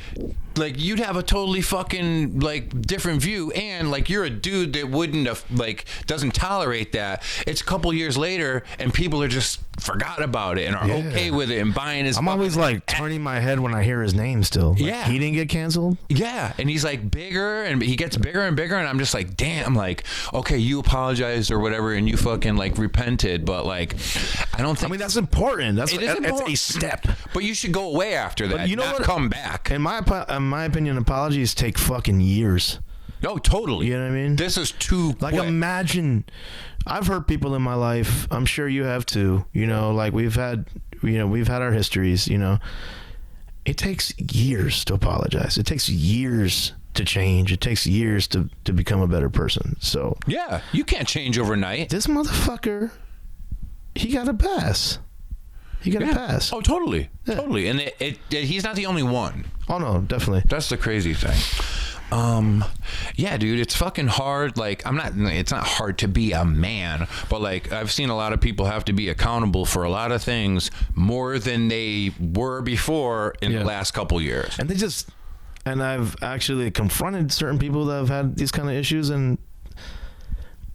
like you'd have a totally fucking like different view, and like you're a dude that wouldn't have like doesn't tolerate that. It's a couple years later and people are just forgot about it and are okay with it and buying his I'm always like turning my head when I hear his name still. Like, Yeah. he didn't get canceled. Yeah, and he's like bigger and he gets bigger and bigger, and I'm just like, damn, like, okay, you apologized or whatever and you fucking like repented, but like I don't think I mean, that's important. That's It is important. a step. but you should go away after that. you know not what? come back. In my opinion, apologies take fucking years. No, totally. You know what I mean? This is too Like, quick. imagine, I've hurt people in my life. I'm sure you have too. You know, like we've had our histories. You know, it takes years to apologize. It takes years to change. It takes years to become a better person. So Yeah, you can't change overnight. this motherfucker, he got a pass. He got a pass. Oh, totally, totally. And he's not the only one. Oh no, definitely. That's the crazy thing. Yeah, dude, it's fucking hard. Like, it's not hard to be a man, but like, I've seen a lot of people have to be accountable for a lot of things more than they were before in the last couple years. And I've actually confronted certain people that have had these kind of issues, and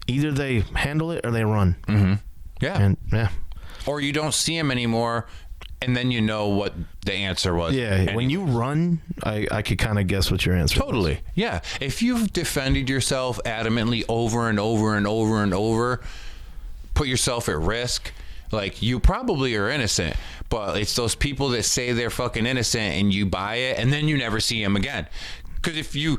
either they handle it or they run. Mm-hmm. Yeah. And yeah. Or you don't see him anymore, and then you know what the answer was. Yeah, anyway. when you run, I could kind of guess what your answer Totally. was. Yeah. If you've defended yourself adamantly over and over and over and over, put yourself at risk, like, you probably are innocent, but it's those people that say they're fucking innocent and you buy it and then you never see them again. Because if you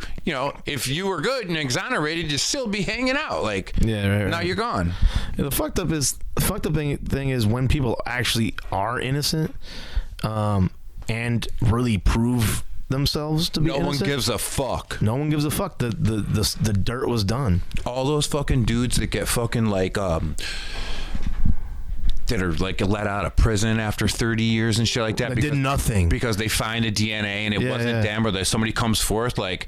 were good and exonerated, you'd still be hanging out. Like, right. Now you're gone. Yeah, the fucked up thing is when people actually are innocent, and really prove themselves to be No innocent. one gives a fuck. No one gives a fuck. The dirt was done. All those fucking dudes that get fucking like that are like let out of prison after 30 years and shit like that. That did nothing. Because they find a DNA and it wasn't them, or that somebody comes forth like,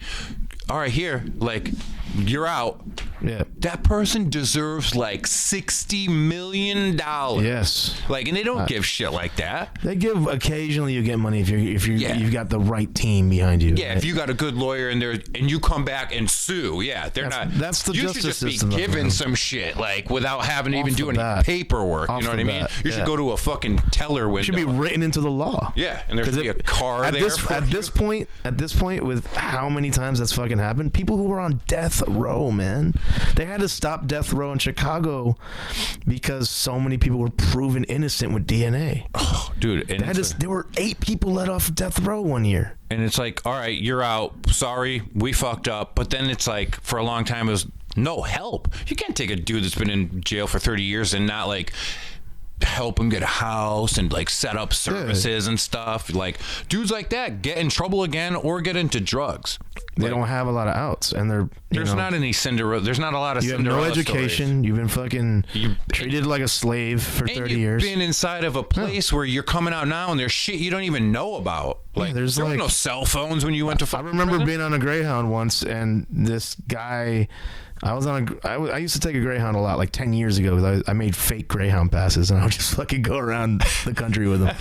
all right, here, like, you're out. Yeah. That person deserves like $60 million. Yes. Like, and they don't give shit like that. They give occasionally. You get money if you've got the right team behind you. Yeah, if you got a good lawyer and you come back and sue, that's the you justice should just system be up given there. some shit, like, without having to even Off do the any bat. paperwork. You Off know what the I mean? bat, You should yeah. go to a fucking teller window. It should be written into the law. Yeah, and there should be a car at there. this point, with how many times that's fucking happened, people who were on death row, man, they had to stop death row in Chicago because so many people were proven innocent with DNA. Oh, dude, and There were 8 people let off death row one year. and it's like, all right, you're out. Sorry, we fucked up. But then it's like, for a long time, it was no help. You can't take a dude that's been in jail for 30 years and not like help him get a house and like set up services and stuff. Like, dudes like that get in trouble again or get into drugs. They don't have a lot of outs, and There's not any Cinderella. There's not a lot of You have Cinderella no education. stories. You've been fucking treated like a slave for And 30 you've years. been inside of a place where you're coming out now and there's shit you don't even know about. Like, there's there were like- no cell phones when you went to I fucking remember prison. being on a Greyhound once, and this guy, I used to take a Greyhound a lot, like 10 years ago, because I made fake Greyhound passes, and I would just fucking go around the country with them,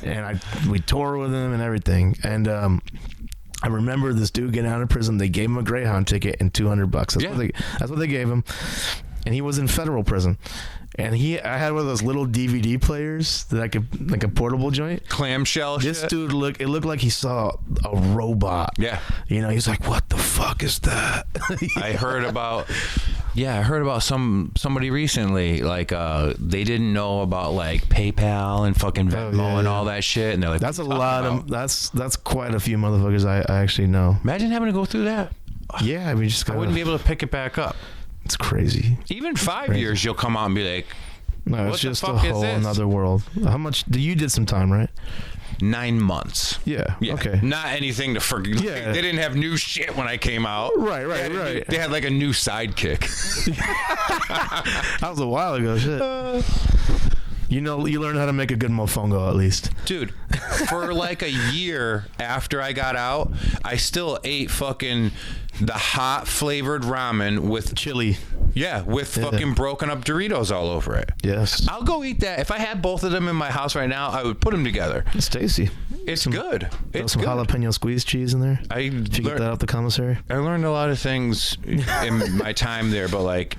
and we tour with them and everything, and I remember this dude getting out of prison. They gave him a Greyhound ticket and $200. That's what they gave him, and he was in federal prison. And I had one of those little DVD players that I could, like a portable joint. Clamshell This shit. dude it looked like he saw a robot. Yeah. You know, he's like, what the fuck is that? I heard about somebody recently, like they didn't know about like PayPal and fucking Venmo and all that shit, and they're like, That's a "What are you lot talking of, about?" that's quite a few motherfuckers I actually know. Imagine having to go through that. Yeah, I mean, just I wouldn't be able to pick it back up. It's crazy. Even 5 years, you'll come out and be like, No, What it's the just a fuck is whole this? another world. How much? You did some time, right? 9 months. Yeah. Yeah. Okay. Not anything to forget. Yeah. They didn't have new shit when I came out. Right, They had like a new sidekick. That was a while ago. Shit. You learned how to make a good mofongo at least. Dude, for like a year after I got out, I still ate fucking the hot flavored ramen with Chili. with fucking broken up Doritos all over it. Yes. I'll go eat that. If I had both of them in my house right now, I would put them together. Stacy. It's good. Throw It's some good. jalapeno squeeze cheese in there. If Did you get that out the commissary? I learned a lot of things in my time there, but like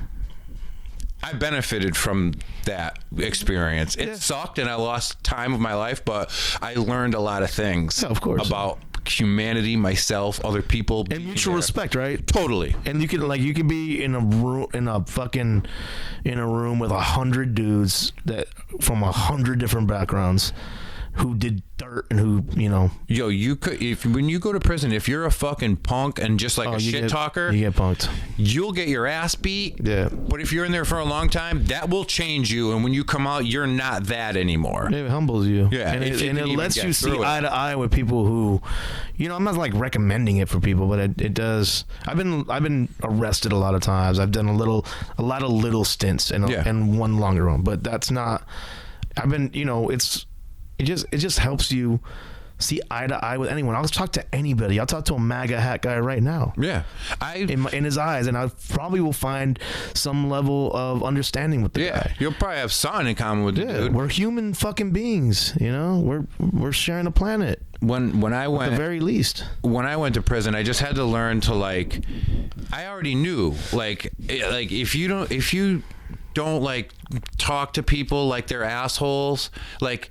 I benefited from that experience. It sucked and I lost time of my life, but I learned a lot of things Yeah, of course. about humanity, myself, other people, And being mutual there. respect, right? Totally. And you can be in a room with 100 dudes that from 100 different backgrounds who did dirt and who, you know. Yo, you could when you go to prison, if you're a fucking punk and just like a shit talker, you get punked. you'll get your ass beat. Yeah. But if you're in there for a long time, that will change you, and when you come out, you're not that anymore. It humbles you. Yeah, and if you it can even lets get you see through it. eye to eye with people who, you know, I'm not like recommending it for people, but it does. I've been arrested a lot of times. I've done a lot of little stints and one longer one, but that's not. I've been, you know, it just helps you see eye to eye with anyone. I'll talk to anybody. I'll talk to a MAGA hat guy right now. Yeah, In his eyes, and I probably will find some level of understanding with the guy. you'll probably have something in common with the dude. We're human fucking beings, you know. We're sharing a planet. When I went, At the very least, when I went to prison, I just had to learn to like. I already knew like if you don't like talk to people like they're assholes, like.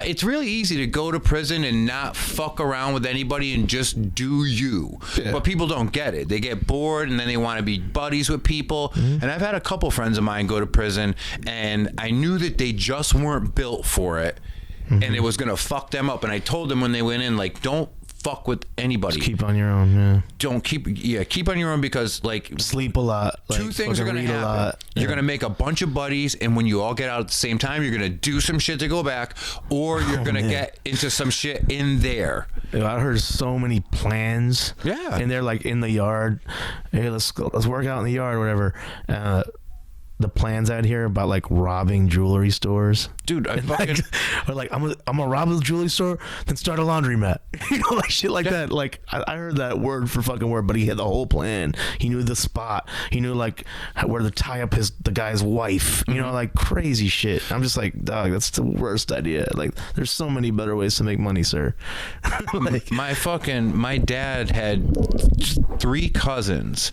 It's really easy to go to prison and not fuck around with anybody and just do you. Yeah. But people don't get it. They get bored and then they want to be buddies with people. And I've had a couple friends of mine go to prison and I knew that they just weren't built for it and it was going to fuck them up. And I told them when they went in, like, don't fuck with anybody. just keep on your own. Yeah, Don't keep on your own because like sleep a lot. two things are going to read a happen. lot. You're going to make a bunch of buddies, and when you all get out at the same time, you're going to do some shit to go back, or you're going to get into some shit in there. I heard so many plans. Yeah. And they're like in the yard. Hey, let's work out in the yard or whatever. The plans out here about like robbing jewelry stores. Dude, I fucking Or like I'm gonna rob a jewelry store, then start a laundromat. You know, like shit like that. Like I heard that word for fucking word, but he had the whole plan. He knew the spot. He knew like where to tie up the guy's wife. You know, like crazy shit. I'm just like, dog, that's the worst idea. Like, there's so many better ways to make money, sir. Like, my dad had 3 cousins,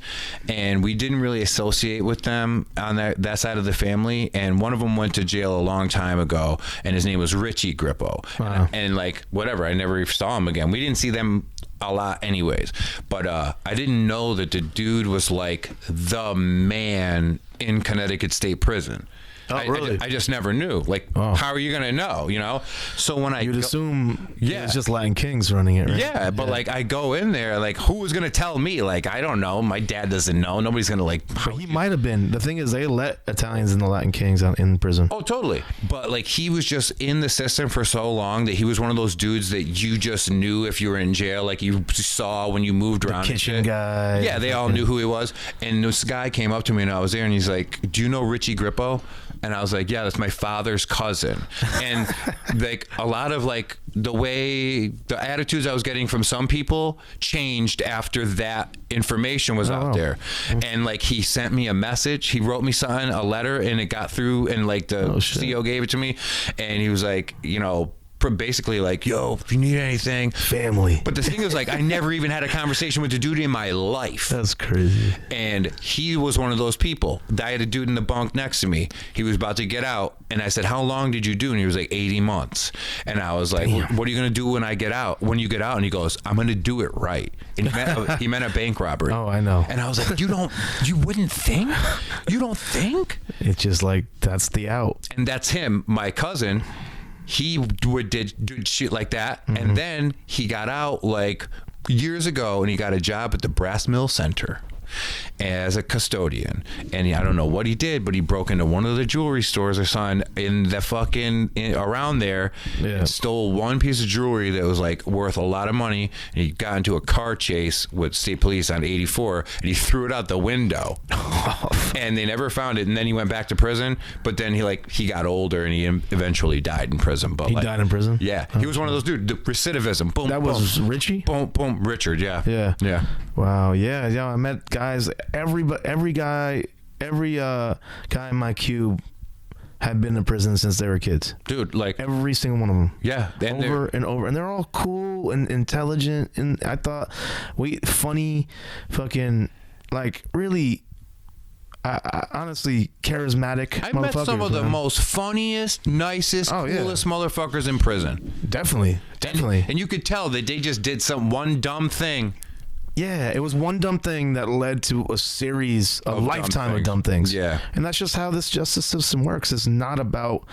and we didn't really associate with them on that side of the family, and one of them went to jail a long time ago, and his name was Richie Grippo. Wow. And like whatever, I never saw him again. We didn't see them a lot anyways, but I didn't know that the dude was like the man in Connecticut State Prison. Oh, really? I just never knew. Like, how are you gonna know? You know. So when you'd assume Yeah. it's just Latin Kings running it, right? yeah, but like I go in there, like who was gonna tell me? Like I don't know. My dad doesn't know. Nobody's gonna like. But he might have been. The thing is, they let Italians and the Latin Kings out in prison. Oh, totally. But like he was just in the system for so long that he was one of those dudes that you just knew if you were in jail. Like you saw when you moved around. The kitchen guy. Yeah, they all knew who he was. And this guy came up to me and I was there and he's like, "Do you know Richie Grippo?" And I was like, "Yeah, that's my father's cousin." And like a lot of like the attitudes I was getting from some people changed after that information was out there. And like he sent me a message, he wrote me something, a letter, and it got through, and like the CO gave it to me, and he was like, you know, basically like, "Yo, if you need anything, Family. But the thing is, like, I never even had a conversation with the dude in my life. That's crazy. And he was one of those people. I had a dude in the bunk next to me. He was about to get out. And I said, "How long did you do?" And he was like, 80 months. And I was like, "What are you going to do when I get out? When you get out?" And he goes, "I'm going to do it right." And he meant a bank robbery. Oh, I know. And I was like, you wouldn't think? You don't think? It's just like, that's the out. And that's him, my cousin. He did shit like that, and then he got out like years ago, and he got a job at the Brass Mill Center as a custodian. And I don't know what he did, but he broke into one of the jewelry stores or something in the around there, and stole one piece of jewelry that was like worth a lot of money. And he got into a car chase with state police on 84, and he threw it out the window. And they never found it. And then he went back to prison, but then he got older and he eventually died in prison. But He died in prison? Yeah, he was one of those dudes. The recidivism. Boom. That boom, was Richie? Boom. Boom. Richard. Yeah. Yeah. Wow. Yeah. I met guys. Every guy in my cube have been in prison since they were kids. Dude, like Every single one of them. yeah, and Over and over, and they're all cool and intelligent, and I thought funny, fucking, like, really, I honestly charismatic. I met some of the man. most funniest, nicest, Oh, yeah. coolest motherfuckers in prison. Definitely. And you could tell that they just did one dumb thing. Yeah, it was one dumb thing that led to a series, a Of dumb lifetime of things. dumb things. Yeah. And that's just how this justice system works. It's not about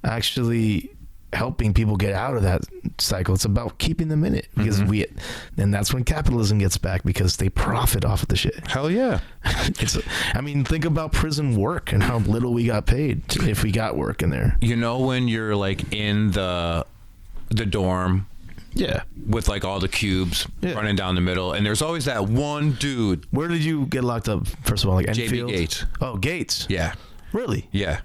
actually helping people get out of that cycle. It's about keeping them in it, because and that's when capitalism gets back, because they profit off of the shit. Hell yeah. I mean, think about prison work and how little we got paid if we got work in there. You know when you're like in the dorm Yeah. with like all the cubes running down the middle, and there's always that one dude. Where did you get locked up, first of all? Like JB Enfield? Gates. Oh, Gates. Yeah. Really? Yeah.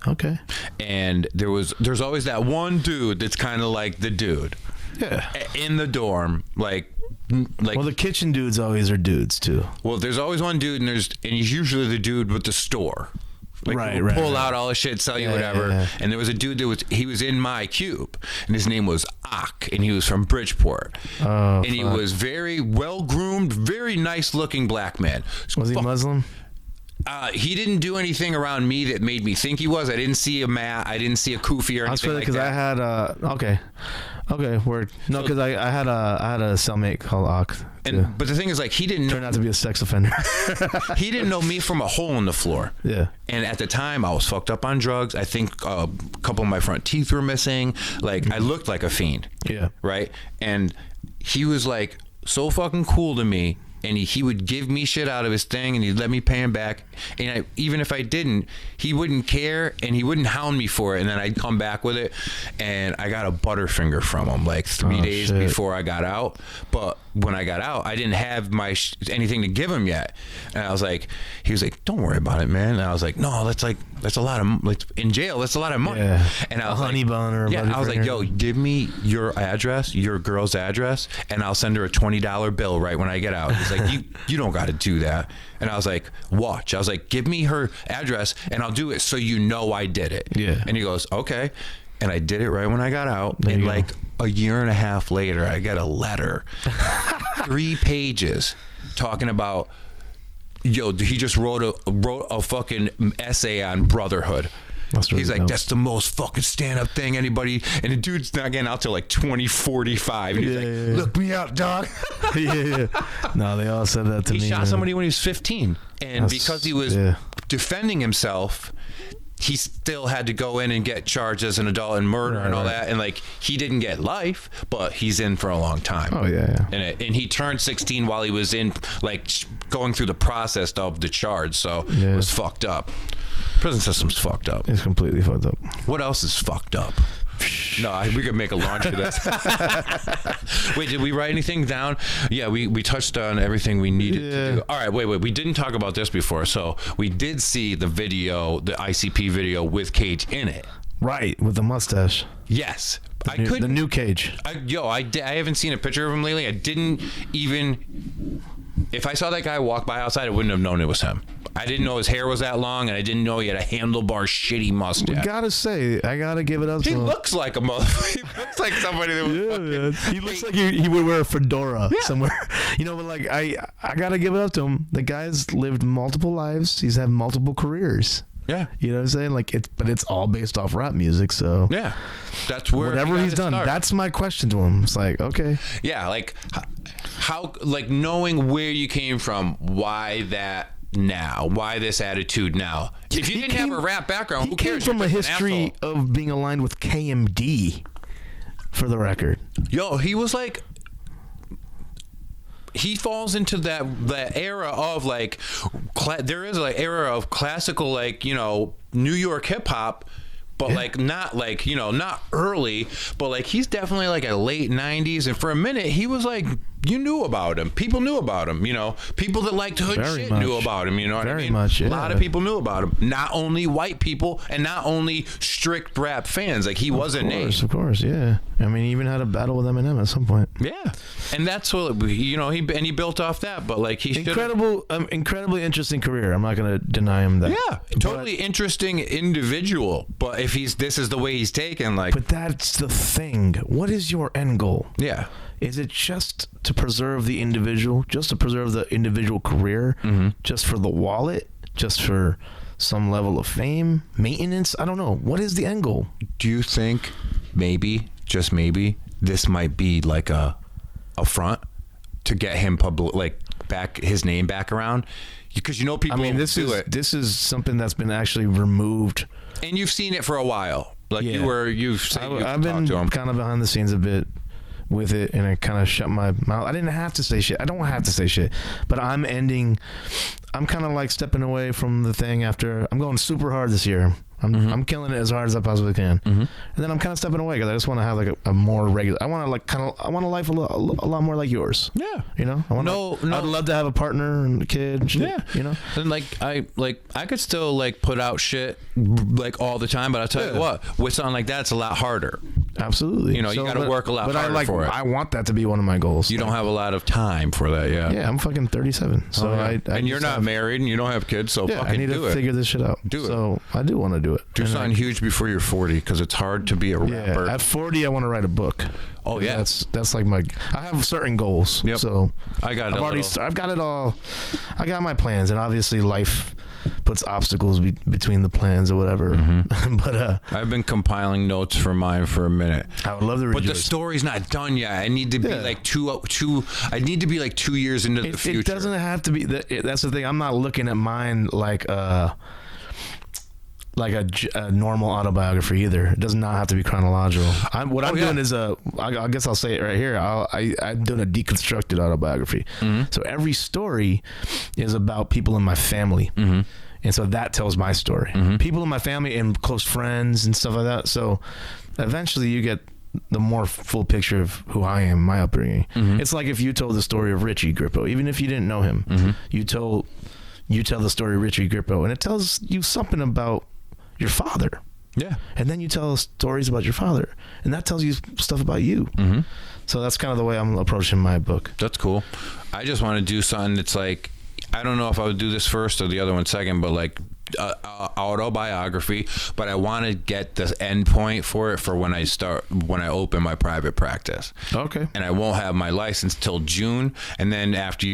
Okay. And there's always that one dude that's kind of like the dude Yeah. in the dorm, like Well, the kitchen dudes always are dudes too. well, there's always one dude, and he's usually the dude with the store. Like, Right, who right, pull right. out all the shit, sell you Yeah, whatever. yeah, yeah. And there was a dude he was in my cube, and his name was Ak, and he was from Bridgeport. Oh, and he was very well groomed, very nice looking black man. Was he Muslim? He didn't do anything around me that made me think he was. I didn't see a mat. I didn't see a kufi or I was anything feeling like because that. I had okay, word. No, because I had a cellmate called Ak. But the thing is, like, he didn't Turned know, out to be a sex offender. he didn't know me from a hole in the floor. Yeah. And at the time, I was fucked up on drugs. I think a couple of my front teeth were missing. Like, I looked like a fiend. Yeah. Right? And he was, like, so fucking cool to me. And he would give me shit out of his thing, and he'd let me pay him back. And even if I didn't, he wouldn't care, and he wouldn't hound me for it. And then I'd come back with it, and I got a Butterfinger from him like 3 days shit. before I got out. But when I got out, I didn't have my anything to give him yet. And I was like, he was like, "Don't worry about it, man." And I was like, "No, that's a lot of, like, in jail. That's a lot of money." Yeah. And I was A honey like, bun or a yeah. I was like, Butterfinger. "Yo, give me your address, your girl's address, and I'll send her a $20 bill right when I get out." He's like, you don't got to do that. And I was like, watch. I was like, give me her address, and I'll do it so you know I did it. Yeah. And he goes, okay. And I did it right when I got out. There And you go. like a year and a half later, I get a letter, 3 pages, talking about, yo, he just wrote a fucking essay on brotherhood. That's really He's like, dope. that's the most fucking stand-up thing anybody. And the dude's not getting out till like 2045. And he's like, Yeah. look me up, dog. yeah. No, they all said that to He me. shot man. somebody when he was 15. And That's- because he was yeah. defending himself, he still had to go in and get charged as an adult in murder and all right. that. And like, he didn't get life, but he's in for a long time. Oh, yeah. And he turned 16 while he was in, like, going through the process of the charge. So Yeah. it was fucked up. Prison system's fucked up. It's completely fucked up. What else is fucked up? No, we could make a launch for this. Wait, did we write anything down? Yeah, we touched on everything we needed to do. All right, wait. We didn't talk about this before. So we did see the video, the ICP video with Cage in it. Right, with the mustache. Yes. The new Cage. I haven't seen a picture of him lately. I didn't even... If I saw that guy walk by outside, I wouldn't have known it was him. I didn't know his hair was that long, and I didn't know he had a handlebar shitty mustache. Gotta say, I gotta give it up to He him. looks like a motherfucker. He looks like somebody that was Yeah, fucking... man. He looks like he would wear a fedora somewhere. You know, but like I gotta give it up to him. The guy's lived multiple lives. He's had multiple careers. Yeah. You know what I'm saying? Like but it's all based off rap music. So Yeah. That's where whatever he's done, that's my question to him. It's like, okay, yeah, like how, like, knowing where you came from, why that now, why this attitude now. If you didn't have a rap background, he who came cares? from You're a just an history asshole. of being aligned with KMD, for the record. Yo, he was like, he falls into that era of like, there is like era of classical, like, you know, New York hip hop, but like not like, you know, not early, but like he's definitely like a late 90s, and for a minute he was like you knew about him. People knew about him. You know, people that liked hood Very shit much. knew about him. You know what I Very mean? much, A yeah. lot of people knew about him. Not only white people and not only strict rap fans. Like he was a name. Of course, yeah. I mean, he even had a battle with Eminem at some point. Yeah, and that's what you know. He built off that, but like he Incredibly interesting career. I'm not gonna deny him that. yeah, totally interesting individual. But if this is the way he's taken, like, But that's the thing. What is your end goal? yeah, Is it just to preserve the individual, just to preserve the individual career, just for the wallet, just for some level of fame, maintenance? I don't know. What is the end goal? do you think maybe, just maybe, this might be like a front to get him back his name back around? Because you know people I mean, this is something that's been actually removed. and you've seen it for a while. Like Yeah. I've been talked to him. kind of behind the scenes a bit with it, and I kind of shut my mouth. I didn't have to say shit. I don't have to say shit, but I'm kind of like stepping away from the thing after I'm going super hard this year. I'm killing it as hard as I possibly can, and then I'm kind of stepping away because I just want to have like a more regular. I want a life a lot more like yours. Yeah, You know, I'd love to have a partner and a kid. And shit, yeah, you know. And I could still like put out shit like all the time, but I'll tell you what, with something like that, it's a lot harder. Absolutely. You know, you gotta work a lot but harder for it. I want that to be one of my goals. You don't have a lot of time for that. Yeah, I'm fucking 37, so I and you're just not have- married and you don't have kids, so Yeah, fucking I need do to it. figure this shit out. Do it. So I do want to do it. Do And something huge before you're 40, because it's hard to be a rapper. At 40, I want to write a book. Oh, yeah. That's like I have certain goals. Yep. So I got I've got it all. I got my plans, and obviously life puts obstacles between the plans or whatever. But I've been compiling notes for mine for a minute. I would love to read But the yours. story's not done yet. I need to be Yeah. like I need to be like 2 years into the future. It doesn't have to be. That's the thing. I'm not looking at mine like a normal autobiography either. It does not have to be chronological. I'm doing is I guess I'll say it right here. I'm doing a deconstructed autobiography. So every story is about people in my family. And so that tells my story. People in my family and close friends and stuff like that. So eventually you get the more full picture of who I am, my upbringing. It's like if you told the story of Richie Grippo, even if you didn't know him, you tell the story of Richie Grippo, and it tells you something about your father. Yeah. And then you tell stories about your father, and that tells you stuff about you. So that's kind of the way I'm approaching my book. That's cool. I just want to do something that's like, I don't know if I would do this first or the other one second, but like autobiography, but I want to get the end point for it for when I open my private practice. Okay. And I won't have my license till June. And then after,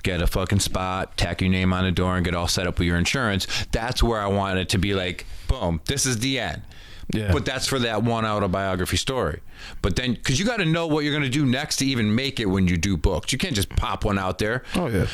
get a fucking spot, tack your name on the door, and get all set up with your insurance, that's where I want it to be like, boom, this is the end. Yeah. But that's for that one autobiography story. But then, because you got to know what you're going to do next to even make it when you do books. You can't just pop one out there. Oh, yeah.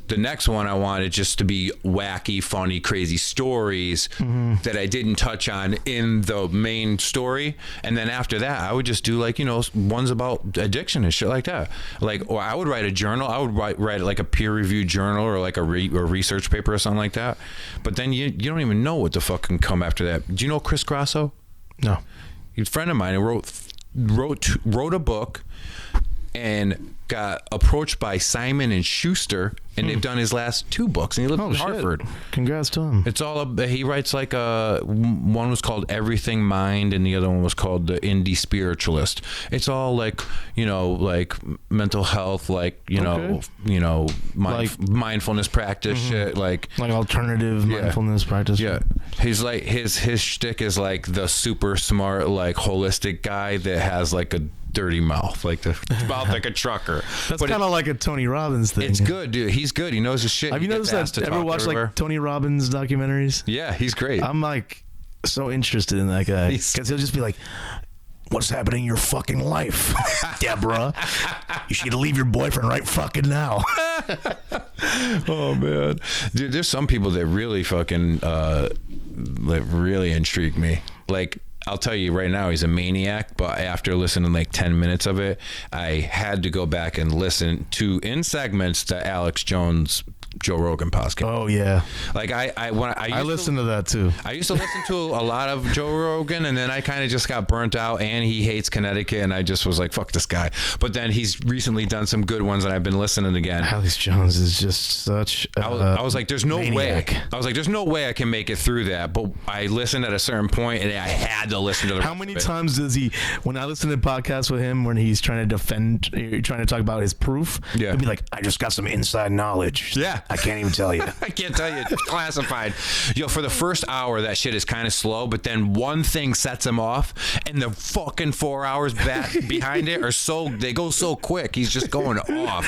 The next one I wanted just to be wacky, funny, crazy stories that I didn't touch on in the main story. And then after that, I would just do like, ones about addiction and shit like that. Like, or I would write a journal. I would write like a peer-reviewed journal or like a research paper or something like that. But then you don't even know what the fuck can come after that. Do you know Chris Grasso? No. He's a friend of mine who wrote a book and got approached by Simon & Schuster, and they've done his last 2 books, and he lives in Hartford. Congrats to him. It's all he writes like one was called Everything Mind, and the other one was called The Indie Spiritualist. It's all like like mental health, like mindfulness practice shit, like alternative mindfulness practice. yeah. He's like his shtick is like the super smart, like holistic guy that has like a dirty mouth, like the mouth like a trucker. That's kind of like a Tony Robbins thing. It's good, dude. He's good. He knows his shit. Have He you gets noticed asked that? to Ever talk watched everywhere. like Tony Robbins documentaries? Yeah, he's great. I'm like so interested in that guy because he'll just be like, "What's happening in your fucking life, Deborah? You should leave your boyfriend right fucking now." Oh man, dude. There's some people that really fucking like really intrigue me. Like I'll tell you right now, he's a maniac. But after listening like 10 minutes of it, I had to go back and listen to in segments to Alex Jones' Joe Rogan podcast. Oh yeah, Like I listened to that too. I used to listen to a lot of Joe Rogan, and then I kind of just got burnt out, and he hates Connecticut, and I just was like, fuck this guy. But then he's recently done some good ones, and I've been listening again. Alex Jones is just such I was like, there's no maniac. way. I was like, there's no way I can make it through that. But I listened at a certain point, and I had to listen to the How rest many of it. times does he, when I listen to podcasts with him, when he's trying to defend, trying to talk about his proof, Yeah. he'll be like, I just got some inside knowledge. Yeah. I can't even tell you. I can't tell you. It's classified. For the first hour, that shit is kind of slow, but then one thing sets him off, and the fucking 4 hours back behind it they go so quick. He's just going off.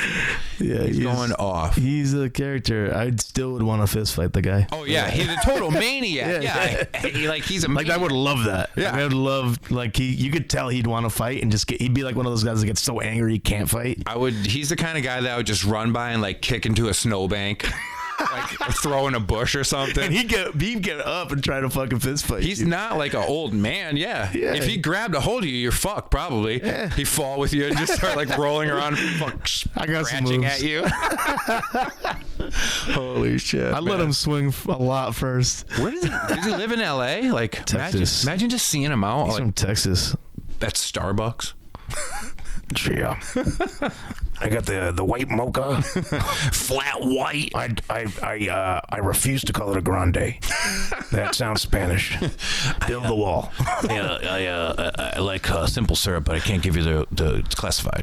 Yeah, He's going off. He's a character. I still would want to fist fight the guy. Oh yeah, he's a total maniac. He's a Like I would love that. Yeah. I would love, like, you could tell he'd want to fight and just he'd be like one of those guys that gets so angry he can't fight. He's the kind of guy that I would just run by and like kick into a snowbank. Like throw in a bush or something. And he'd get up and try to fucking fist fight. He's you. not like an old man, yeah. Yeah. If he grabbed a hold of you, you're fucked probably. Yeah. He'd fall with you and just start like rolling around, I got some scratching moves. at you. Holy shit! I'd let him swing a lot first. Where does he live in L.A.? Like Texas. Imagine just seeing him out He's like from Texas. at Starbucks. Yeah. I got the white mocha. Flat white. I refuse to call it a grande. That sounds Spanish. Build the wall. Yeah, I like simple syrup, but I can't give you the it's classified.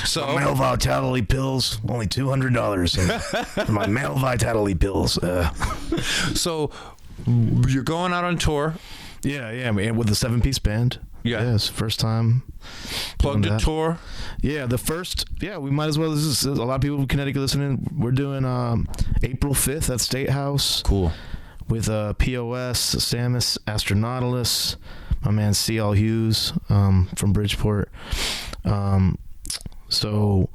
So Male Vitality pills, only $200. My male Vitality pills. So you're going out on tour. Yeah, man, with the 7-piece band. Yeah. Yes, first time. Plugged doing a that. tour. Yeah, we might as well. This is a lot of people in Connecticut listening. We're doing April 5th at State House. Cool. With POS, Samus, Astronautilus, my man C.L. Hughes from Bridgeport. So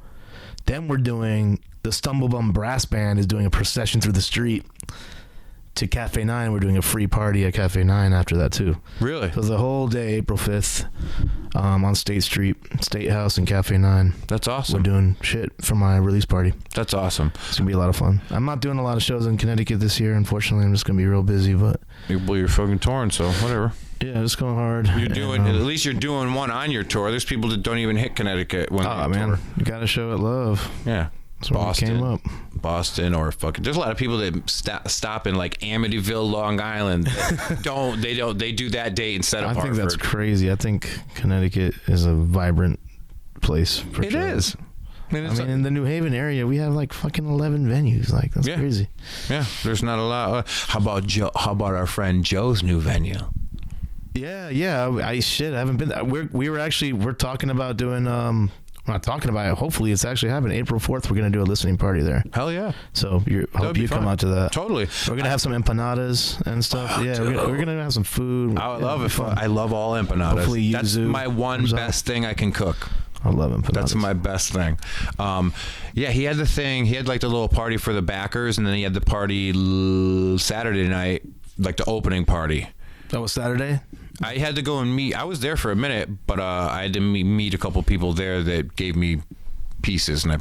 then we're doing, the Stumblebum Brass Band is doing a procession through the street to Cafe 9. We're doing a free party at Cafe 9 after that too. Really? So the whole day, April 5th, on State Street, State House and Cafe 9. That's awesome. We're doing shit for my release party. That's awesome. It's going to be a lot of fun. I'm not doing a lot of shows in Connecticut this year, unfortunately. I'm just going to be real busy, but You're fucking touring, so whatever. yeah, it's going hard. You're doing at least you're doing one on your tour. There's people that don't even hit Connecticut when Oh, they man. tour. You got to show it love. Yeah. That's where we came up. Boston, or fucking. There's a lot of people that stop in like Amityville, Long Island. They do that date instead of I think Hartford. that's crazy. I think Connecticut is a vibrant place for It sure. is. I mean, in the New Haven area, we have like fucking 11 venues. Like, that's Yeah. crazy. Yeah, there's not a lot. How about Joe? How about our friend Joe's new venue? Yeah. I haven't been there. We're talking about doing, we're not talking about it. Hopefully it's actually happening. April 4th, we're going to do a listening party there. Hell yeah. So hope be you come fun. out to that. Totally. We're going to have some empanadas and stuff. Yeah, we're going to have some food. I would Yeah, love it'll it. be fun. I love all empanadas. Hopefully That's yuzu my one comes out. best thing I can cook. I love empanadas. That's my best thing. Yeah, he had the thing. He had like the little party for the backers, and then he had the party Saturday night, like the opening party. That was Saturday? I had to go and meet. I was there for a minute, but I had to meet a couple people there that gave me pieces, and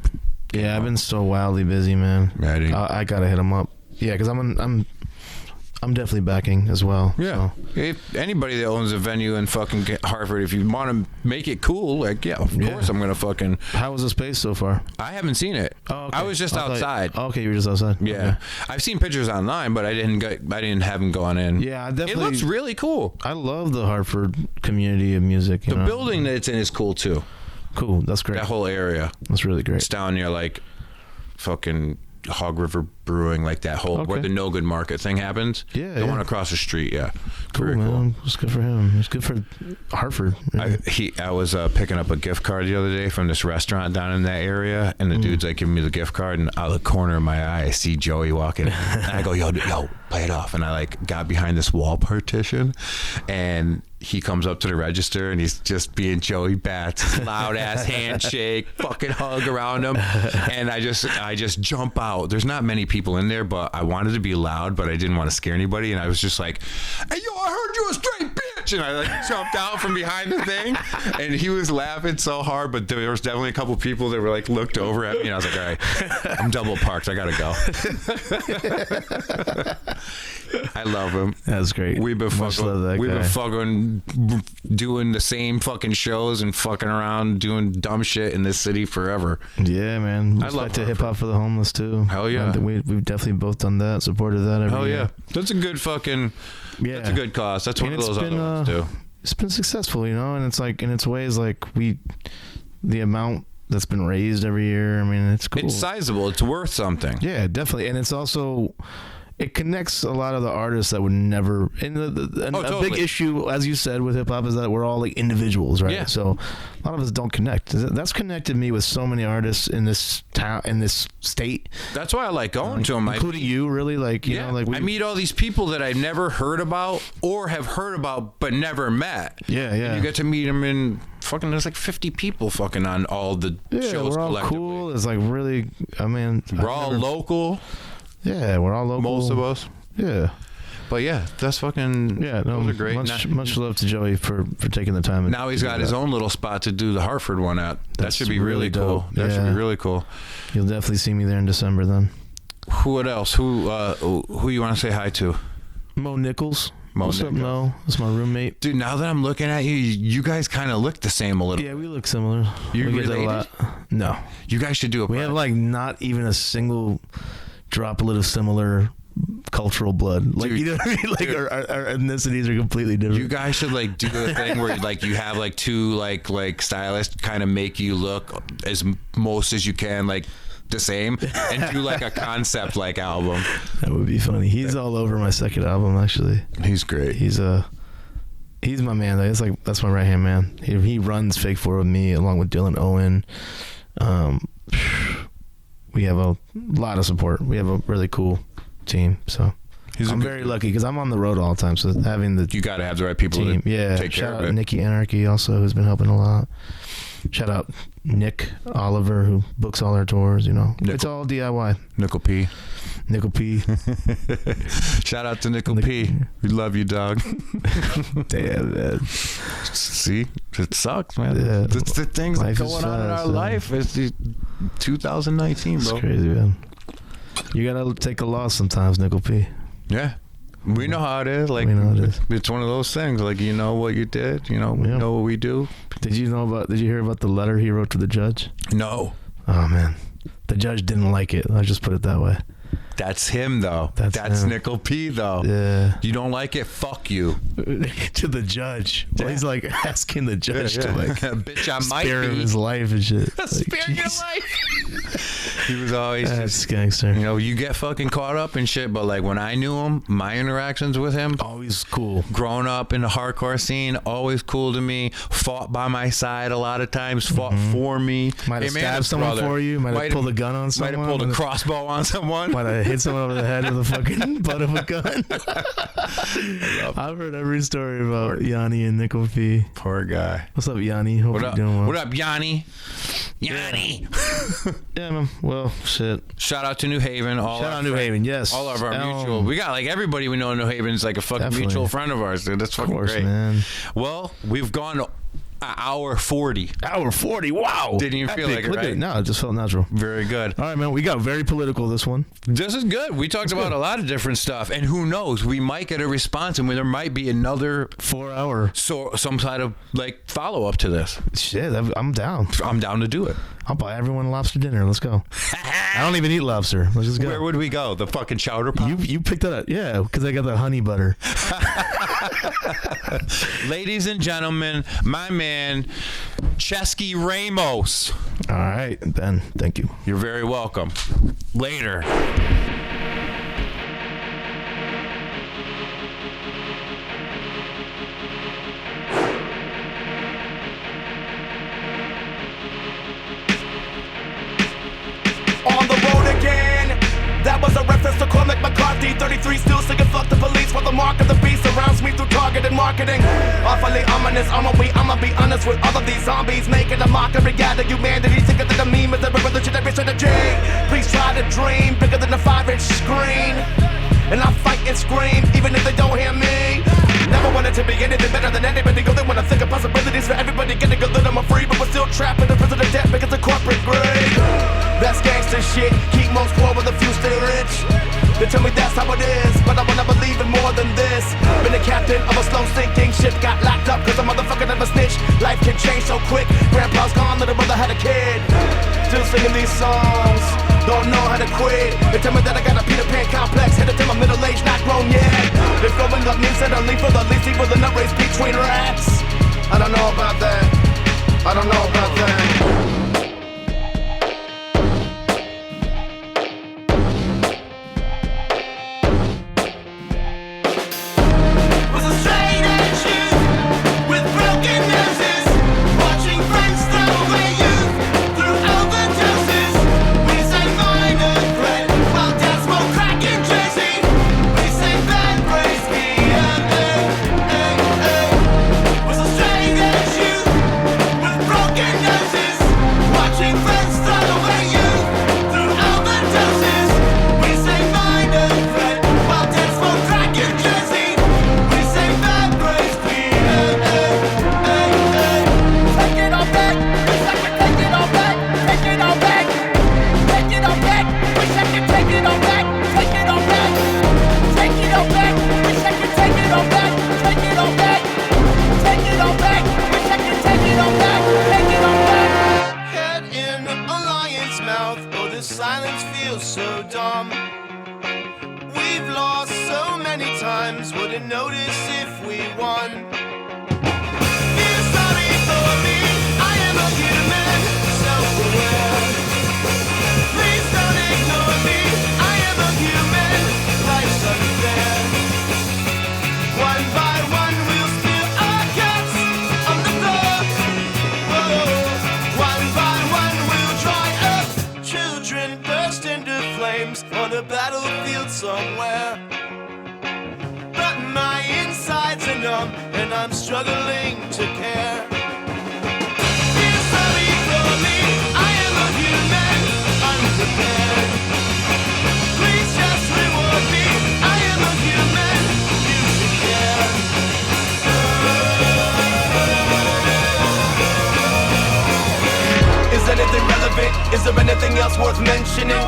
Yeah, I've been so wildly busy, man. Yeah, dude. I gotta hit him up. Yeah, because I'm definitely backing as well. Yeah. So. If anybody that owns a venue in fucking Hartford, if you want to make it cool, like, yeah, of course I'm gonna fucking. How was the space so far? I haven't seen it. Oh, okay. I was just outside. Okay, you were just outside. Yeah, Okay. I've seen pictures online, but I didn't have them gone in. Yeah, I definitely. It looks really cool. I love the Hartford community of music. The building that it's in is cool too. Cool. That's great. That whole area. That's really great. It's down near like fucking Hog River Brewing, like that whole where Okay. the No Good Market thing happens. Yeah, the yeah. one across the street. Yeah, Cool, very man. It's good for him. It's good for Hartford. Yeah. I was picking up a gift card the other day from this restaurant down in that area, and the dude's like giving me the gift card, and out of the corner of my eye, I see Joey walking in, and I go, yo, play it off. And I like got behind this wall partition, and he comes up to the register and he's just being Joey Bats, loud ass handshake, fucking hug around him. And I just jump out. There's not many people in there, but I wanted to be loud, but I didn't want to scare anybody. And I was just like, hey, yo, I heard you a straight bitch. And I like jumped out from behind the thing, and he was laughing so hard, but there was definitely a couple people that were like looked over at me, and I was like, all right, I'm double parked. I gotta go. I love him. That's great. We've been fucking doing the same fucking shows and fucking around doing dumb shit in this city forever. Yeah, man. I love to hip hop for the homeless too. Hell yeah. We've definitely both done that. Supported that every year. Yeah. That's a good fucking. Yeah. That's a good cause. That's one of those other ones too. It's been successful, you know, and it's like in its ways, like the amount that's been raised every year. I mean, it's cool. It's sizable. It's worth something. Yeah, definitely, and it's also. It connects a lot of the artists that would never. And a big issue, as you said, with hip hop is that we're all like individuals, right? Yeah. So a lot of us don't connect. That's connected me with so many artists in this town, in this state. That's why I like going to them, including you. Really, like you know, like I meet all these people that I've never heard about or have heard about but never met. Yeah, yeah. And you get to meet them in fucking. There's like 50 people fucking on all the shows. We're all cool. It's like really. I mean, we're all local. Yeah, we're all local. Most of us. Yeah. But yeah, that's fucking. Yeah, no, those are great. Much love to Joey for taking the time. Now he's got his own little spot to do the Hartford one at. That should be really cool. That should be really cool. You'll definitely see me there in December then. What else? Who you want to say hi to? Mo Nichols. What's up, Mo? That's my roommate. Dude, now that I'm looking at you, you guys kind of look the same a little. Yeah, we look similar. You we related? A lot. No. You guys should do a. We have like not even a single droplet of similar cultural blood. Like, dude, you know what I mean? Like our ethnicities are completely different. You guys should like do a thing where like you have like two like stylists kind of make you look as most as you can like the same and do like a concept like album. That would be funny. He's all over my second album actually. He's great. He's my man. That's my right hand man. He runs Fake Four with me along with Dylan Owen. We have a lot of support. We have a really cool team. So I'm very lucky because I'm on the road all the time. So having you got to have the right people team, to take care shout of out it. Nikki Anarchy also, who's been helping a lot. Shout out Nick Oliver, who books all our tours. You know, it's all DIY. Nickel P. Shout out to Nickel P. We love you, dog. Damn, man. See, it sucks, man. Yeah. It's the things that going on in our so. life. It's 2019, bro. It's crazy, man. You gotta take a loss sometimes, Nickel P. Yeah. We know how it is. Like, we know it is. It's one of those things. Like, you know what you did. You know, we know what we do. Did you hear about the letter he wrote to the judge? No. Oh man, the judge didn't like it. I'll just put it that way. That's him, though. That's Nickel P, though. Yeah. You don't like it? Fuck you. To the judge. Well, he's like asking the judge to like bitch, I might spare him his life and shit. Spare your life. He was always just gangster. You know, you get fucking caught up in shit, but like when I knew him, my interactions with him, always cool. Growing up in the hardcore scene, always cool to me. Fought by my side a lot of times. Fought for me. Might have stabbed someone for you. Might have pulled a gun on someone. Might have pulled a crossbow on someone. Might have hit someone over the head with a fucking butt of a gun. I've heard every story about Yanni and Nickel P. Poor guy. What's up, Yanni? Hope you're doing well. What up, Yanni? Yanni. Yeah, man. Well, shit. Shout out to New Haven. Shout out New Haven. Yes. All of our mutual. We got like everybody we know in New Haven is like a fucking mutual friend of ours, dude. That's fucking great, man. Well, we've gone an hour 40. Hour 40. Wow. Didn't even feel like it, right? No, it just felt natural. Very good. All right, man. We got very political this one. This is good. We talked about a lot of different stuff, and who knows? We might get a response, and there might be another 4 hour, some kind of like follow up to this. Shit, I'm down. I'm down to do it. I'll buy everyone lobster dinner. Let's go. I don't even eat lobster. Let's just go. Where would we go? The fucking chowder pot? You picked that up. Yeah, because I got the honey butter. Ladies and gentlemen, my man, Ceschi Ramos. All right, Ben. Thank you. You're very welcome. Later. On the road again, That was a reference to Cormac McCarthy. 33 still singing fuck the police while the mark of the beast surrounds me through targeted marketing. Awfully ominous, I'ma be honest with all of these zombies making a mockery out of humanity. Sicker than the meme is the revolutionary J. Please try to dream bigger than a 5-inch screen. And I fight and scream even if they don't hear me. Never wanted to be anything better than anybody. Only when I think of possibilities for everybody getting a little more free, but we're still trapped in the prison of debt because of corporate greed. That's gangster shit. Keep most poor with a few stay rich. They tell me that's how it is, but I wanna believe in more than this. Been a captain of a slow sinking ship, got locked up cause a motherfucker never snitched. Life can change so quick. Grandpa's gone, little brother had a kid. Still singing these songs, don't know how to quit. They tell me that I got a Peter Pan complex, headed to my middle age, not grown yet. If growing up means that I leave for the least evil in the race between rats, I don't know about that. I don't know about that. Silence feels so dumb. We've lost so many times, wouldn't notice if we won. Feel sorry for me, I am a human, self-aware. Please don't ignore me, I am a human, life's unfair. One by one we'll spill our guts on the floor. Whoa. One by one we'll dry up. Children burst into flames on a battlefield somewhere. But my insides are numb and I'm struggling to care. Feel sorry for me, I am a human, unprepared. Please just reward me, I am a human, you should care. Is anything relevant? Is there anything else worth mentioning?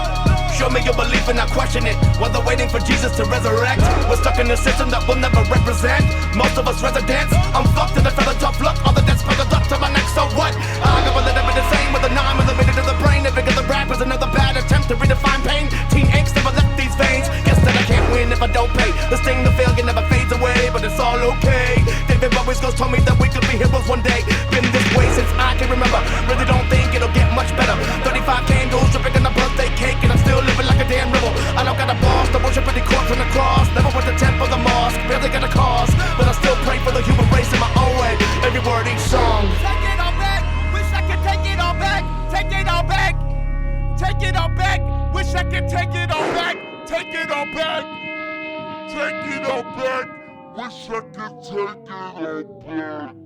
Show me your belief and I question it. While they're waiting for Jesus to resurrect, we're stuck in a system that will never represent most of us residents. I'm fucked and I feel a tough luck. All the debts piled up to my neck, so what? I got a little bit insane with a 9mm to the brain. Every other rap is another bad attempt to redefine pain. Teen angst never left these veins. Guess that I can't win if I don't pay. The sting of failure never fades away, but it's all okay. David Bowie's ghost told me that we could be heroes one day. Been this way since I can remember. Really don't think it'll get much better. 35 candles dripping in a birthday cake, and I'm still living like a damn rebel. I don't got a boss to worship any corpse on the cross. Never went to temple, the mosque, barely got a cause, but I still pray for the human race in my own way. Every word, each song. Take it all back. Wish I could take it all back. Take it all back. Take it all back. Wish I could take it all back. Take it all back. Take it all back. Wish I could take it all back.